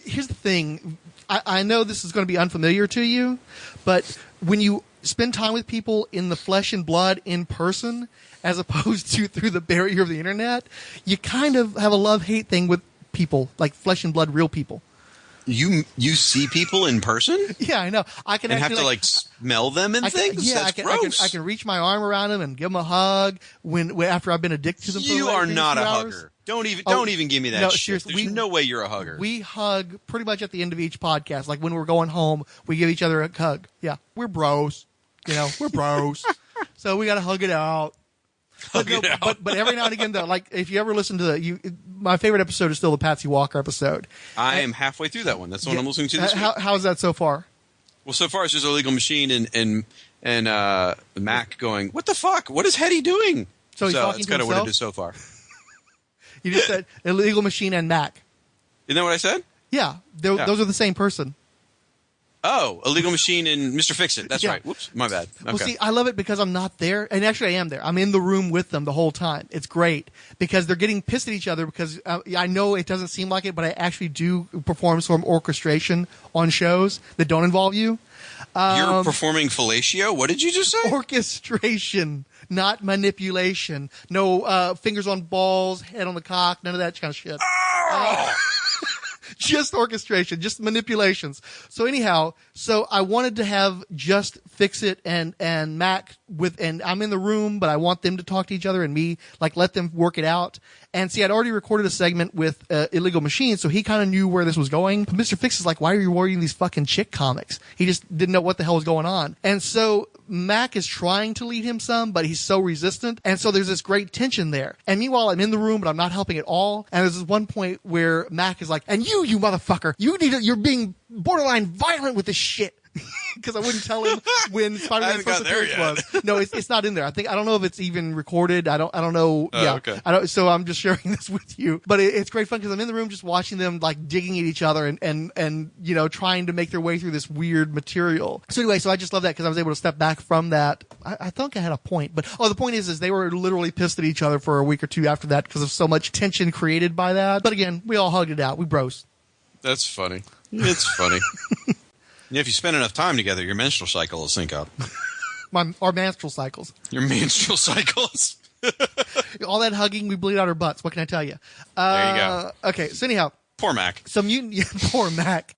here's the thing. I know this is going to be unfamiliar to you, but when you spend time with people in the flesh and blood in person, as opposed to through the barrier of the internet, you kind of have a love-hate thing with people, like flesh and blood real people. You see people in person? Yeah, I know. I can and actually have to smell them and things. Yeah, That's gross. I can reach my arm around them and give them a hug when after I've been addicted to them. You for are like not a 2 hours. hugger. Don't even give me that shit. Seriously, There's no way you're a hugger. We hug pretty much at the end of each podcast. Like when we're going home, we give each other a hug. Yeah, we're bros. We're bros. So we got to hug it out. But every now and again, though, like if you ever listen to my favorite episode is still the Patsy Walker episode. I am halfway through that one. That's the one I'm listening to this week. How's that so far? Well, so far it's just Illegal Machine and Mac going, what the fuck? What is Hetty doing? So he's talking that's to kind of what himself? it is so far. You just said Illegal Machine and Mac. Isn't that what I said? Yeah, those are the same person. Oh, Illegal Machine and Mr. Fix-It. That's Yeah. right. Whoops, my bad. Okay. Well, see, I love it because I'm not there, and actually I am there. I'm in the room with them the whole time. It's great because they're getting pissed at each other because I know it doesn't seem like it, but I actually do perform some orchestration on shows that don't involve you. You're performing fellatio? What did you just say? Orchestration, not manipulation. No fingers on balls, head on the cock, none of that kind of shit. Just orchestration, just manipulations. So anyhow, so I wanted to have just Fix-It and Mac and I'm in the room, but I want them to talk to each other and me, like, let them work it out. And see, I'd already recorded a segment with Illegal Machine, so he kind of knew where this was going. But Mr. Fix is like, why are you reading these fucking chick comics? He just didn't know what the hell was going on. And so Mac is trying to lead him some, but he's so resistant. And so there's this great tension there. And meanwhile, I'm in the room, but I'm not helping at all. And there's this one point where Mac is like, and you motherfucker, you're being borderline violent with this shit. Because I wouldn't tell him when Spider-Man's first appearance was. No, it's not in there. I don't know if it's even recorded. I don't know. Oh, yeah. okay. So I'm just sharing this with you. But it's great fun because I'm in the room just watching them like digging at each other and you know, trying to make their way through this weird material. So anyway, so I just love that because I was able to step back from that. I think I had a point, but the point is they were literally pissed at each other for a week or two after that because of so much tension created by that. But again, we all hugged it out. We bros. That's funny. It's funny. Yeah, if you spend enough time together, your menstrual cycle will sync up. Our menstrual cycles. Your menstrual cycles. All that hugging, we bleed out our butts. What can I tell you? There you go. Okay, so anyhow. Poor Mac. Poor Mac.